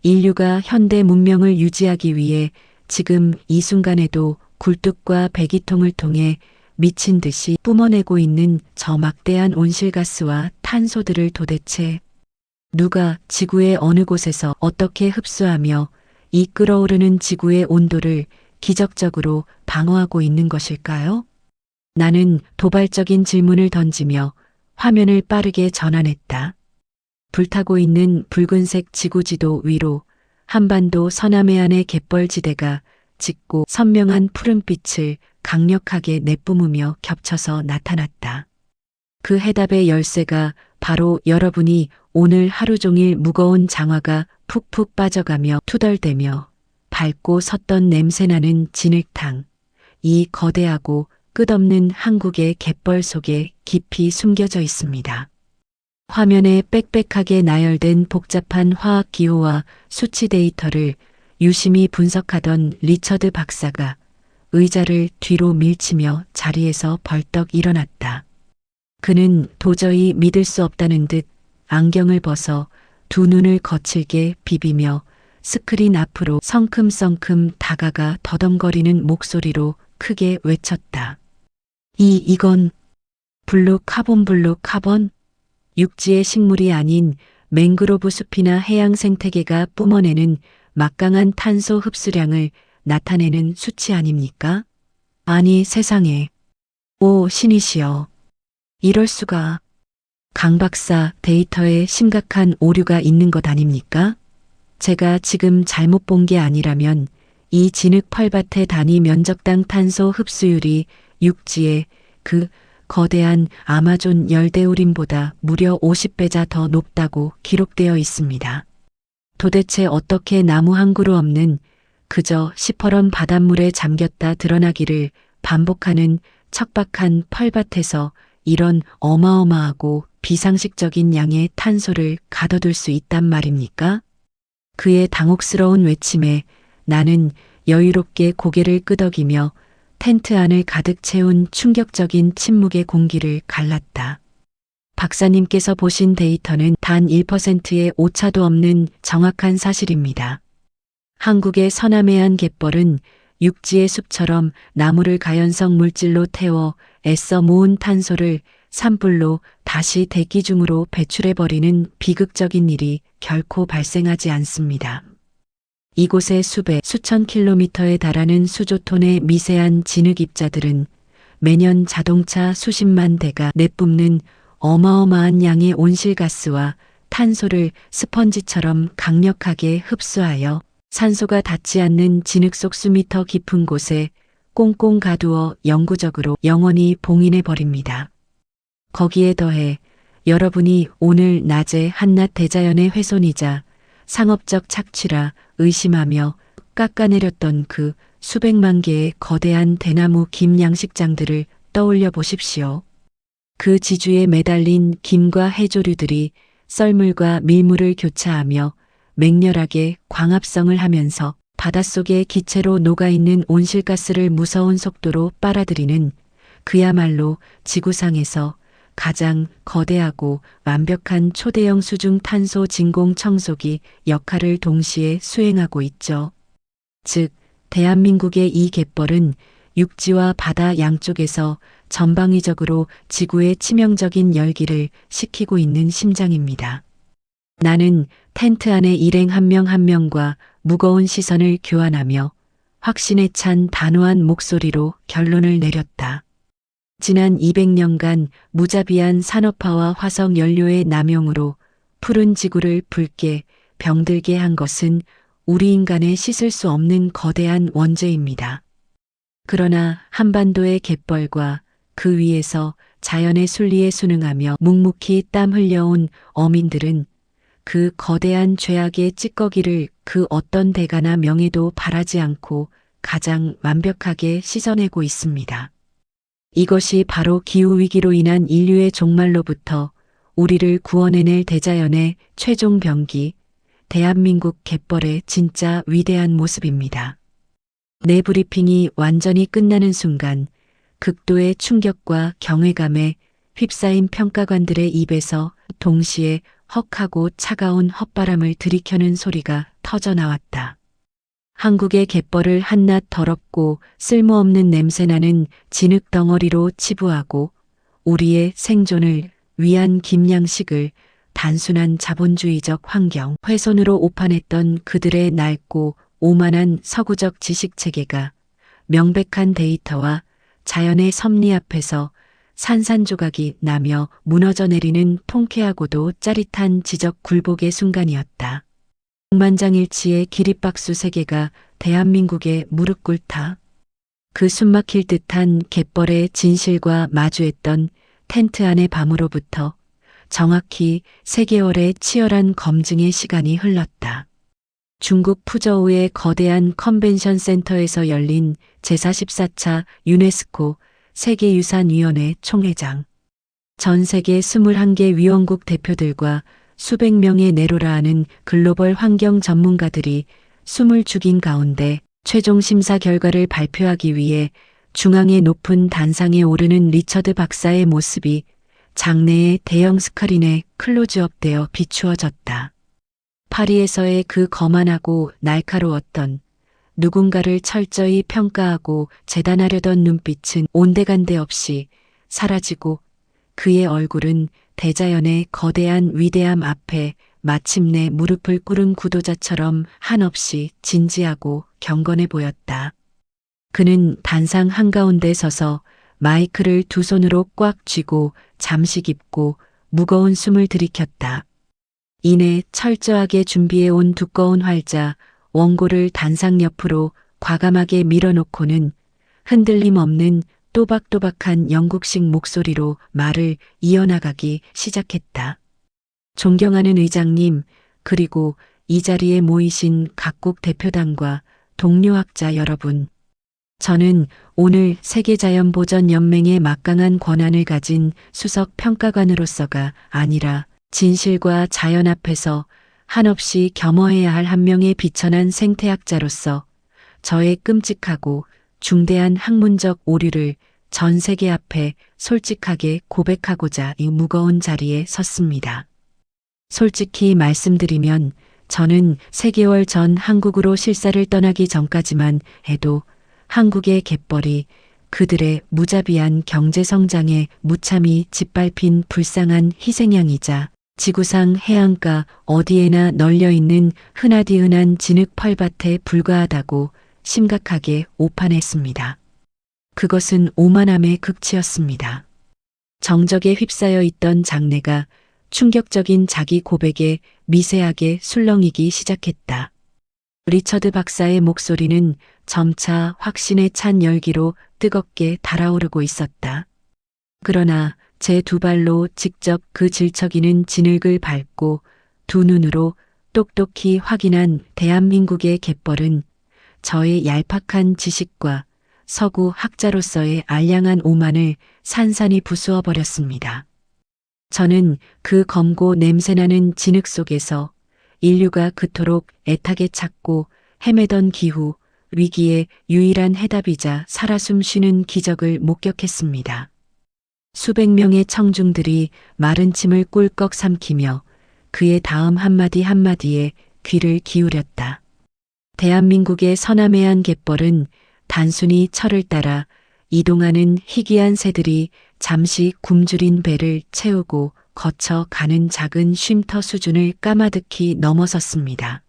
인류가 현대 문명을 유지하기 위해 지금 이 순간에도 굴뚝과 배기통을 통해 미친 듯이 뿜어내고 있는 저 막대한 온실가스와 탄소들을 도대체 누가 지구의 어느 곳에서 어떻게 흡수하며 이 끓어오르는 지구의 온도를 기적적으로 방어하고 있는 것일까요? 나는 도발적인 질문을 던지며 화면을 빠르게 전환했다. 불타고 있는 붉은색 지구지도 위로 한반도 서남해안의 갯벌지대가 짙고 선명한 푸른빛을 강력하게 내뿜으며 겹쳐서 나타났다. 그 해답의 열쇠가 바로 여러분이 오늘 하루 종일 무거운 장화가 푹푹 빠져가며 투덜대며 밟고 섰던 냄새나는 진흙탕, 이 거대하고 끝없는 한국의 갯벌 속에 깊이 숨겨져 있습니다. 화면에 빽빽하게 나열된 복잡한 화학 기호와 수치 데이터를 유심히 분석하던 리처드 박사가 의자를 뒤로 밀치며 자리에서 벌떡 일어났다. 그는 도저히 믿을 수 없다는 듯 안경을 벗어 두 눈을 거칠게 비비며 스크린 앞으로 성큼성큼 다가가 더덩거리는 목소리로 크게 외쳤다. 이건 블루 카본? 육지의 식물이 아닌 맹그로브 숲이나 해양 생태계가 뿜어내는 막강한 탄소 흡수량을 나타내는 수치 아닙니까? 아니 세상에. 오 신이시여. 이럴 수가. 강 박사, 데이터에 심각한 오류가 있는 것 아닙니까? 제가 지금 잘못 본 게 아니라면 이 진흙 펄밭의 단위 면적당 탄소 흡수율이 육지의 그 거대한 아마존 열대우림보다 무려 50배자 더 높다고 기록되어 있습니다. 도대체 어떻게 나무 한 그루 없는 그저 시퍼런 바닷물에 잠겼다 드러나기를 반복하는 척박한 펄밭에서 이런 어마어마하고 비상식적인 양의 탄소를 가둬둘 수 있단 말입니까? 그의 당혹스러운 외침에 나는 여유롭게 고개를 끄덕이며 텐트 안을 가득 채운 충격적인 침묵의 공기를 갈랐다. 박사님께서 보신 데이터는 단 1%의 오차도 없는 정확한 사실입니다. 한국의 서남해안 갯벌은 육지의 숲처럼 나무를 가연성 물질로 태워 애써 모은 탄소를 산불로 다시 대기 중으로 배출해버리는 비극적인 일이 결코 발생하지 않습니다. 이곳의 수백, 수천 킬로미터에 달하는 수조톤의 미세한 진흙 입자들은 매년 자동차 수십만 대가 내뿜는 어마어마한 양의 온실가스와 탄소를 스펀지처럼 강력하게 흡수하여 산소가 닿지 않는 진흙 속 수미터 깊은 곳에 꽁꽁 가두어 영구적으로 영원히 봉인해 버립니다. 거기에 더해 여러분이 오늘 낮에 한낱 대자연의 훼손이자 상업적 착취라 의심하며 깎아내렸던 그 수백만 개의 거대한 대나무 김 양식장들을 떠올려 보십시오. 그 지주에 매달린 김과 해조류들이 썰물과 밀물을 교차하며 맹렬하게 광합성을 하면서 바닷속에 기체로 녹아있는 온실가스를 무서운 속도로 빨아들이는 그야말로 지구상에서 가장 거대하고 완벽한 초대형 수중 탄소 진공 청소기 역할을 동시에 수행하고 있죠. 즉, 대한민국의 이 갯벌은 육지와 바다 양쪽에서 전방위적으로 지구의 치명적인 열기를 식히고 있는 심장입니다. 나는 텐트 안에 일행 한 명 한 명과 무거운 시선을 교환하며 확신에 찬 단호한 목소리로 결론을 내렸다. 지난 200년간 무자비한 산업화와 화석 연료의 남용으로 푸른 지구를 붉게 병들게 한 것은 우리 인간의 씻을 수 없는 거대한 원죄입니다. 그러나 한반도의 갯벌과 그 위에서 자연의 순리에 순응하며 묵묵히 땀 흘려온 어민들은 그 거대한 죄악의 찌꺼기를 그 어떤 대가나 명예도 바라지 않고 가장 완벽하게 씻어내고 있습니다. 이것이 바로 기후위기로 인한 인류의 종말로부터 우리를 구원해낼 대자연의 최종 병기, 대한민국 갯벌의 진짜 위대한 모습입니다. 내 브리핑이 완전히 끝나는 순간 극도의 충격과 경외감에 휩싸인 평가관들의 입에서 동시에 헉하고 차가운 헛바람을 들이켜는 소리가 터져나왔다. 한국의 갯벌을 한낱 더럽고 쓸모없는 냄새나는 진흙 덩어리로 치부하고 우리의 생존을 위한 김양식을 단순한 자본주의적 환경 훼손으로 오판했던 그들의 낡고 오만한 서구적 지식체계가 명백한 데이터와 자연의 섭리 앞에서 산산조각이 나며 무너져 내리는 통쾌하고도 짜릿한 지적 굴복의 순간이었다. 만장일치의 기립박수 세계가 대한민국에 무릎 꿇다. 그 숨막힐 듯한 갯벌의 진실과 마주했던 텐트 안의 밤으로부터 정확히 3개월의 치열한 검증의 시간이 흘렀다. 중국 푸저우의 거대한 컨벤션 센터에서 열린 제44차 유네스코 세계유산위원회 총회장. 전 세계 21개 위원국 대표들과 수백 명의 네로라 하는 글로벌 환경 전문가들이 숨을 죽인 가운데 최종 심사 결과를 발표하기 위해 중앙의 높은 단상에 오르는 리처드 박사의 모습이 장내의 대형 스크린에 클로즈업되어 비추어졌다. 파리에서의 그 거만하고 날카로웠던 누군가를 철저히 평가하고 재단하려던 눈빛은 온데간데 없이 사라지고 그의 얼굴은 대자연의 거대한 위대함 앞에 마침내 무릎을 꿇은 구도자처럼 한없이 진지하고 경건해 보였다. 그는 단상 한가운데 서서 마이크를 두 손으로 꽉 쥐고 잠시 깊고 무거운 숨을 들이켰다. 이내 철저하게 준비해온 두꺼운 활자 원고를 단상 옆으로 과감하게 밀어놓고는 흔들림 없는 또박또박한 영국식 목소리로 말을 이어나가기 시작했다. 존경하는 의장님, 그리고 이 자리에 모이신 각국 대표단과 동료학자 여러분. 저는 오늘 세계자연보전연맹의 막강한 권한을 가진 수석 평가관으로서가 아니라 진실과 자연 앞에서 한없이 겸허해야 할 한 명의 비천한 생태학자로서 저의 끔찍하고 중대한 학문적 오류를 전 세계 앞에 솔직하게 고백하고자 이 무거운 자리에 섰습니다. 솔직히 말씀드리면 저는 3개월 전 한국으로 실사를 떠나기 전까지만 해도 한국의 갯벌이 그들의 무자비한 경제성장에 무참히 짓밟힌 불쌍한 희생양이자 지구상 해안가 어디에나 널려있는 흔하디흔한 진흙 펄밭에 불과하다고 심각하게 오판했습니다. 그것은 오만함의 극치였습니다. 정적에 휩싸여 있던 장내가 충격적인 자기 고백에 미세하게 술렁이기 시작했다. 리처드 박사의 목소리는 점차 확신에 찬 열기로 뜨겁게 달아오르고 있었다. 그러나 제 2발로 직접 그 질척이는 진흙을 밟고 2눈으로 똑똑히 확인한 대한민국의 갯벌은 저의 얄팍한 지식과 서구 학자로서의 알량한 오만을 산산이 부수어 버렸습니다. 저는 그 검고 냄새나는 진흙 속에서 인류가 그토록 애타게 찾고 헤매던 기후, 위기의 유일한 해답이자 살아 숨쉬는 기적을 목격했습니다. 수백 명의 청중들이 마른 침을 꿀꺽 삼키며 그의 다음 한마디 한마디에 귀를 기울였다. 대한민국의 서남해안 갯벌은 단순히 철을 따라 이동하는 희귀한 새들이 잠시 굶주린 배를 채우고 거쳐 가는 작은 쉼터 수준을 까마득히 넘어섰습니다.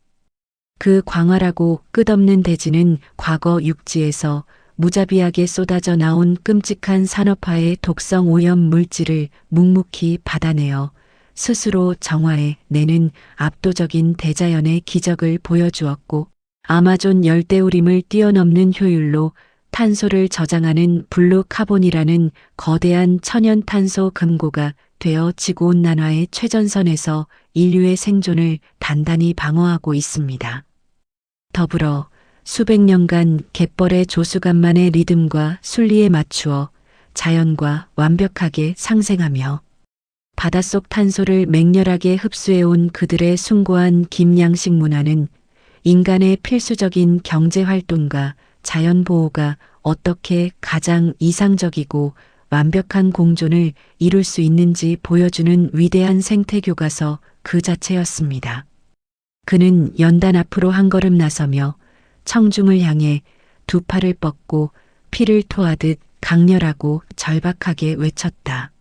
그 광활하고 끝없는 대지는 과거 육지에서 무자비하게 쏟아져 나온 끔찍한 산업화의 독성 오염 물질을 묵묵히 받아내어 스스로 정화해 내는 압도적인 대자연의 기적을 보여주었고 아마존 열대우림을 뛰어넘는 효율로 탄소를 저장하는 블루 카본이라는 거대한 천연탄소 금고가 되어 지구온난화의 최전선에서 인류의 생존을 단단히 방어하고 있습니다. 더불어 수백 년간 갯벌의 조수간만의 리듬과 순리에 맞추어 자연과 완벽하게 상생하며 바닷속 탄소를 맹렬하게 흡수해온 그들의 숭고한 김양식 문화는 인간의 필수적인 경제활동과 자연보호가 어떻게 가장 이상적이고 완벽한 공존을 이룰 수 있는지 보여주는 위대한 생태교과서 그 자체였습니다. 그는 연단 앞으로 한 걸음 나서며 청중을 향해 2팔을 뻗고 피를 토하듯 강렬하고 절박하게 외쳤다.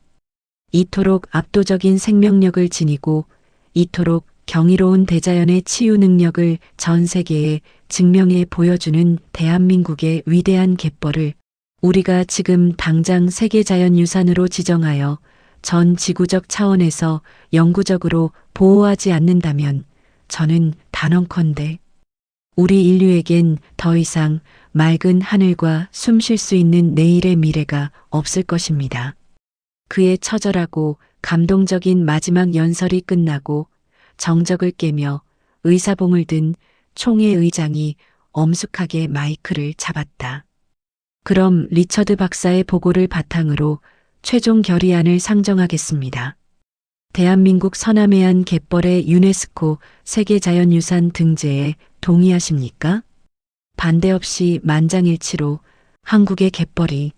이토록 압도적인 생명력을 지니고 이토록 경이로운 대자연의 치유 능력을 전 세계에 증명해 보여주는 대한민국의 위대한 갯벌을 우리가 지금 당장 세계자연유산으로 지정하여 전 지구적 차원에서 영구적으로 보호하지 않는다면 저는 단언컨대 우리 인류에겐 더 이상 맑은 하늘과 숨 쉴 수 있는 내일의 미래가 없을 것입니다. 그의 처절하고 감동적인 마지막 연설이 끝나고 정적을 깨며 의사봉을 든 총회 의장이 엄숙하게 마이크를 잡았다. 그럼 리처드 박사의 보고를 바탕으로 최종 결의안을 상정하겠습니다. 대한민국 서남해안 갯벌의 유네스코 세계자연유산 등재에 동의하십니까? 반대 없이 만장일치로 한국의 갯벌이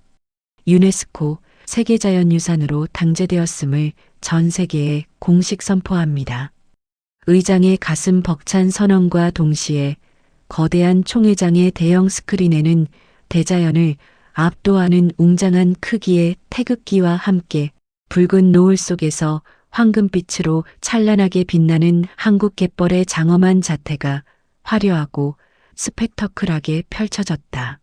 유네스코 세계자연유산으로 당제되었음을 전 세계에 공식 선포합니다. 의장의 가슴 벅찬 선언과 동시에 거대한 총회장의 대형 스크린에는 대자연을 압도하는 웅장한 크기의 태극기와 함께 붉은 노을 속에서 황금빛으로 찬란하게 빛나는 한국 갯벌의 장엄한 자태가 화려하고 스펙터클하게 펼쳐졌다.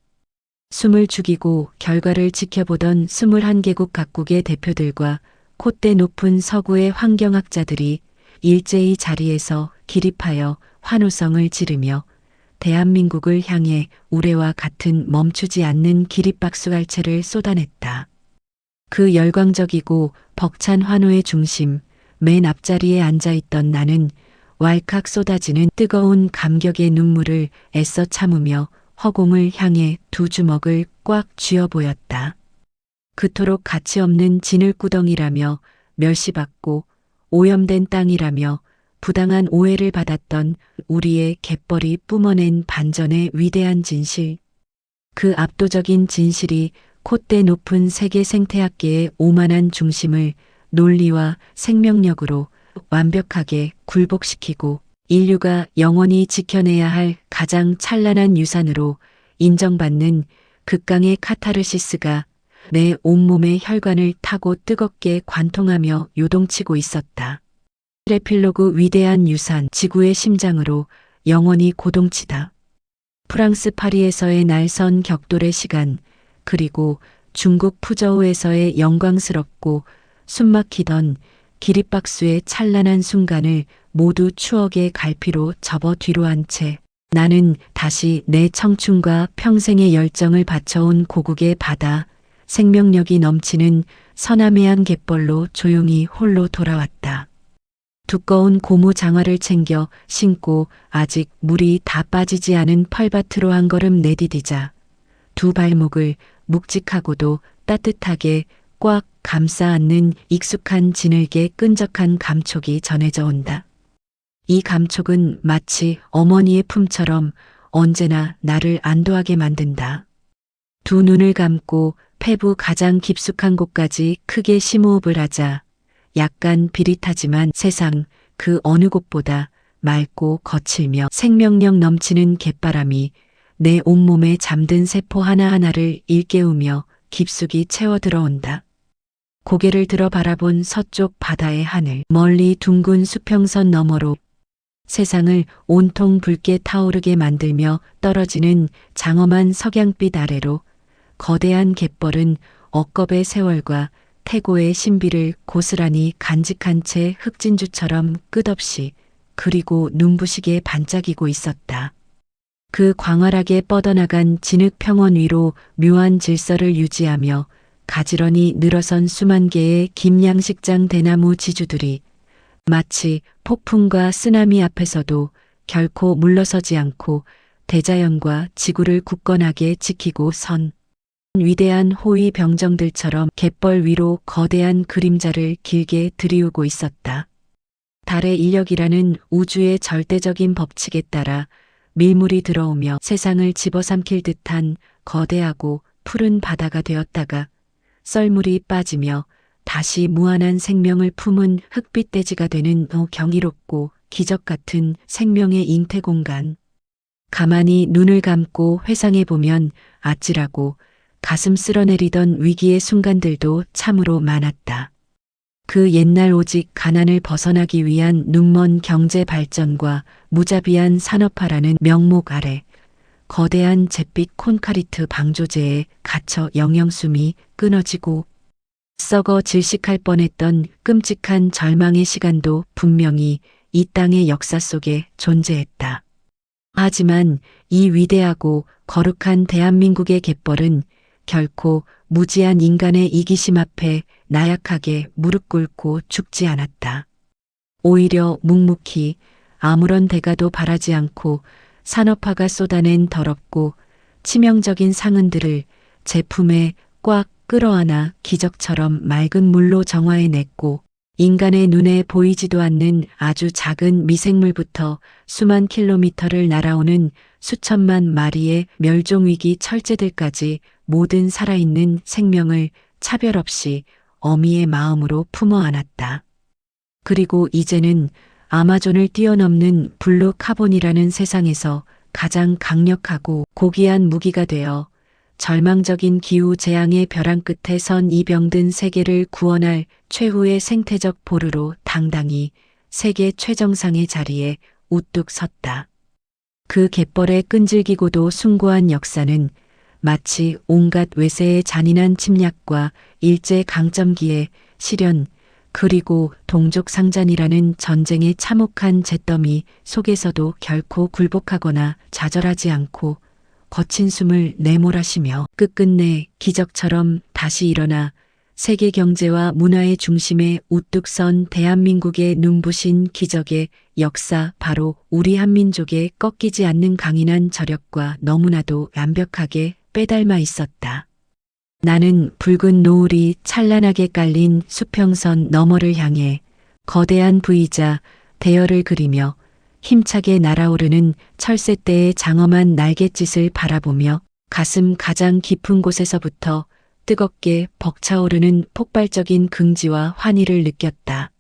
숨을 죽이고 결과를 지켜보던 21개국 각국의 대표들과 콧대 높은 서구의 환경학자들이 일제히 자리에서 기립하여 환호성을 지르며 대한민국을 향해 우레와 같은 멈추지 않는 기립박수갈채를 쏟아냈다. 그 열광적이고 벅찬 환호의 중심, 맨 앞자리에 앉아있던 나는 왈칵 쏟아지는 뜨거운 감격의 눈물을 애써 참으며 허공을 향해 두 주먹을 꽉 쥐어 보였다. 그토록 가치없는 진흙구덩이라며 멸시받고 오염된 땅이라며 부당한 오해를 받았던 우리의 갯벌이 뿜어낸 반전의 위대한 진실. 그 압도적인 진실이 콧대 높은 세계 생태학계의 오만한 중심을 논리와 생명력으로 완벽하게 굴복시키고 인류가 영원히 지켜내야 할 가장 찬란한 유산으로 인정받는 극강의 카타르시스가 내 온몸의 혈관을 타고 뜨겁게 관통하며 요동치고 있었다. 에필로그 위대한 유산, 지구의 심장으로 영원히 고동치다. 프랑스 파리에서의 날선 격돌의 시간, 그리고 중국 푸저우에서의 영광스럽고 숨막히던 기립박수의 찬란한 순간을 모두 추억의 갈피로 접어 뒤로 한 채 나는 다시 내 청춘과 평생의 열정을 바쳐온 고국의 바다, 생명력이 넘치는 서남해안 갯벌로 조용히 홀로 돌아왔다. 두꺼운 고무 장화를 챙겨 신고 아직 물이 다 빠지지 않은 펄밭으로 한 걸음 내디디자 두 발목을 묵직하고도 따뜻하게 꽉 감싸 안는 익숙한 진흙의 끈적한 감촉이 전해져 온다. 이 감촉은 마치 어머니의 품처럼 언제나 나를 안도하게 만든다. 두 눈을 감고 폐부 가장 깊숙한 곳까지 크게 심호흡을 하자 약간 비릿하지만 세상 그 어느 곳보다 맑고 거칠며 생명력 넘치는 갯바람이 내 온몸에 잠든 세포 하나하나를 일깨우며 깊숙이 채워 들어온다. 고개를 들어 바라본 서쪽 바다의 하늘, 멀리 둥근 수평선 너머로 세상을 온통 붉게 타오르게 만들며 떨어지는 장엄한 석양빛 아래로 거대한 갯벌은 억겁의 세월과 태고의 신비를 고스란히 간직한 채 흑진주처럼 끝없이 그리고 눈부시게 반짝이고 있었다. 그 광활하게 뻗어나간 진흙 평원 위로 묘한 질서를 유지하며 가지런히 늘어선 수만 개의 김양식장 대나무 지주들이 마치 폭풍과 쓰나미 앞에서도 결코 물러서지 않고 대자연과 지구를 굳건하게 지키고 선 위대한 호위 병정들처럼 갯벌 위로 거대한 그림자를 길게 들이우고 있었다. 달의 인력이라는 우주의 절대적인 법칙에 따라 밀물이 들어오며 세상을 집어삼킬 듯한 거대하고 푸른 바다가 되었다가 썰물이 빠지며 다시 무한한 생명을 품은 흑빛 대지가 되는 경이롭고 기적 같은 생명의 잉태 공간. 가만히 눈을 감고 회상해 보면 아찔하고 가슴 쓸어내리던 위기의 순간들도 참으로 많았다. 그 옛날 오직 가난을 벗어나기 위한 눈먼 경제 발전과 무자비한 산업화라는 명목 아래 거대한 잿빛 콘크리트 방조제에 갇혀 영영숨이 끊어지고 썩어 질식할 뻔했던 끔찍한 절망의 시간도 분명히 이 땅의 역사 속에 존재했다. 하지만 이 위대하고 거룩한 대한민국의 갯벌은 결코 무지한 인간의 이기심 앞에 나약하게 무릎 꿇고 죽지 않았다. 오히려 묵묵히 아무런 대가도 바라지 않고 산업화가 쏟아낸 더럽고 치명적인 상흔들을 제품에 꽉 끌어안아 기적처럼 맑은 물로 정화해냈고 인간의 눈에 보이지도 않는 아주 작은 미생물부터 수만 킬로미터를 날아오는 수천만 마리의 멸종위기 철새들까지 모든 살아있는 생명을 차별 없이 어미의 마음으로 품어 안았다. 그리고 이제는 아마존을 뛰어넘는 블루 카본이라는 세상에서 가장 강력하고 고귀한 무기가 되어 절망적인 기후 재앙의 벼랑 끝에 선 이 병든 세계를 구원할 최후의 생태적 보루로 당당히 세계 최정상의 자리에 우뚝 섰다. 그 갯벌의 끈질기고도 숭고한 역사는 마치 온갖 외세의 잔인한 침략과 일제 강점기의 시련 그리고 동족상잔이라는 전쟁의 참혹한 잿더미 속에서도 결코 굴복하거나 좌절하지 않고 거친 숨을 내몰아쉬며 끝끝내 기적처럼 다시 일어나 세계 경제와 문화의 중심에 우뚝 선 대한민국의 눈부신 기적의 역사, 바로 우리 한민족의 꺾이지 않는 강인한 저력과 너무나도 완벽하게 빼닮아 있었다. 나는 붉은 노을이 찬란하게 깔린 수평선 너머를 향해 거대한 V자 대열을 그리며 힘차게 날아오르는 철새떼의 장엄한 날갯짓을 바라보며 가슴 가장 깊은 곳에서부터 뜨겁게 벅차오르는 폭발적인 긍지와 환희를 느꼈다.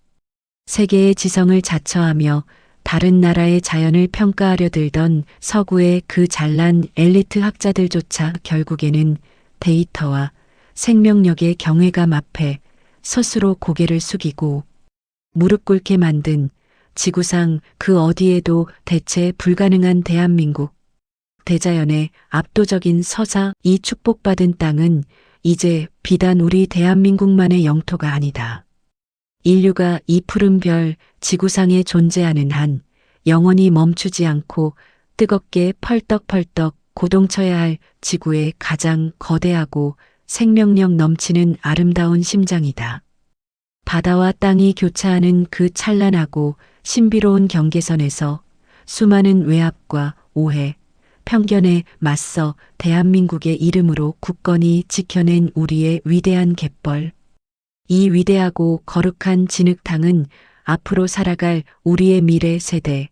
세계의 지성을 자처하며 다른 나라의 자연을 평가하려 들던 서구의 그 잘난 엘리트 학자들조차 결국에는 데이터와 생명력의 경외감 앞에 스스로 고개를 숙이고 무릎 꿇게 만든 지구상 그 어디에도 대체 불가능한 대한민국. 대자연의 압도적인 서사, 이 축복받은 땅은 이제 비단 우리 대한민국만의 영토가 아니다. 인류가 이 푸른 별 지구상에 존재하는 한 영원히 멈추지 않고 뜨겁게 펄떡펄떡 고동쳐야 할 지구의 가장 거대하고 생명력 넘치는 아름다운 심장이다. 바다와 땅이 교차하는 그 찬란하고 신비로운 경계선에서 수많은 외압과 오해, 편견에 맞서 대한민국의 이름으로 굳건히 지켜낸 우리의 위대한 갯벌. 이 위대하고 거룩한 진흙탕은 앞으로 살아갈 우리의 미래 세대,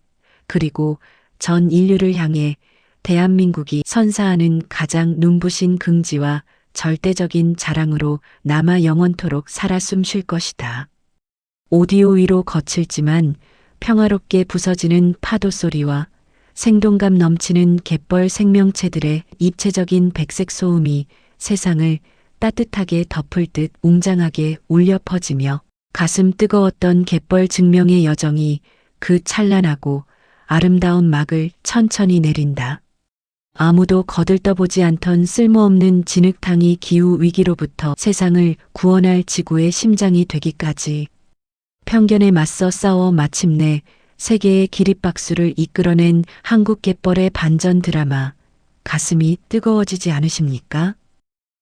그리고 전 인류를 향해 대한민국이 선사하는 가장 눈부신 긍지와 절대적인 자랑으로 남아 영원토록 살아 숨쉴 것이다. 오디오 위로 거칠지만 평화롭게 부서지는 파도 소리와 생동감 넘치는 갯벌 생명체들의 입체적인 백색 소음이 세상을 따뜻하게 덮을 듯 웅장하게 울려 퍼지며 가슴 뜨거웠던 갯벌 증명의 여정이 그 찬란하고 아름다운 막을 천천히 내린다. 아무도 거들떠보지 않던 쓸모없는 진흙탕이 기후 위기로부터 세상을 구원할 지구의 심장이 되기까지 편견에 맞서 싸워 마침내 세계의 기립박수를 이끌어낸 한국 갯벌의 반전 드라마. 가슴이 뜨거워지지 않으십니까?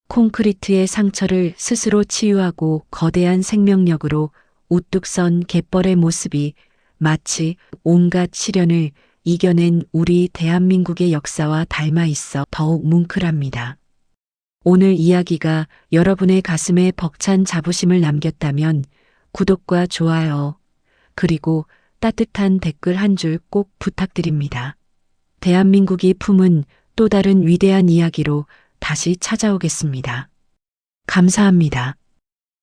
콘크리트의 상처를 스스로 치유하고 거대한 생명력으로 우뚝 선 갯벌의 모습이 마치 온갖 시련을 이겨낸 우리 대한민국의 역사와 닮아 있어 더욱 뭉클합니다. 오늘 이야기가 여러분의 가슴에 벅찬 자부심을 남겼다면 구독과 좋아요, 그리고 따뜻한 댓글 한 줄 꼭 부탁드립니다. 대한민국이 품은 또 다른 위대한 이야기로 다시 찾아오겠습니다. 감사합니다.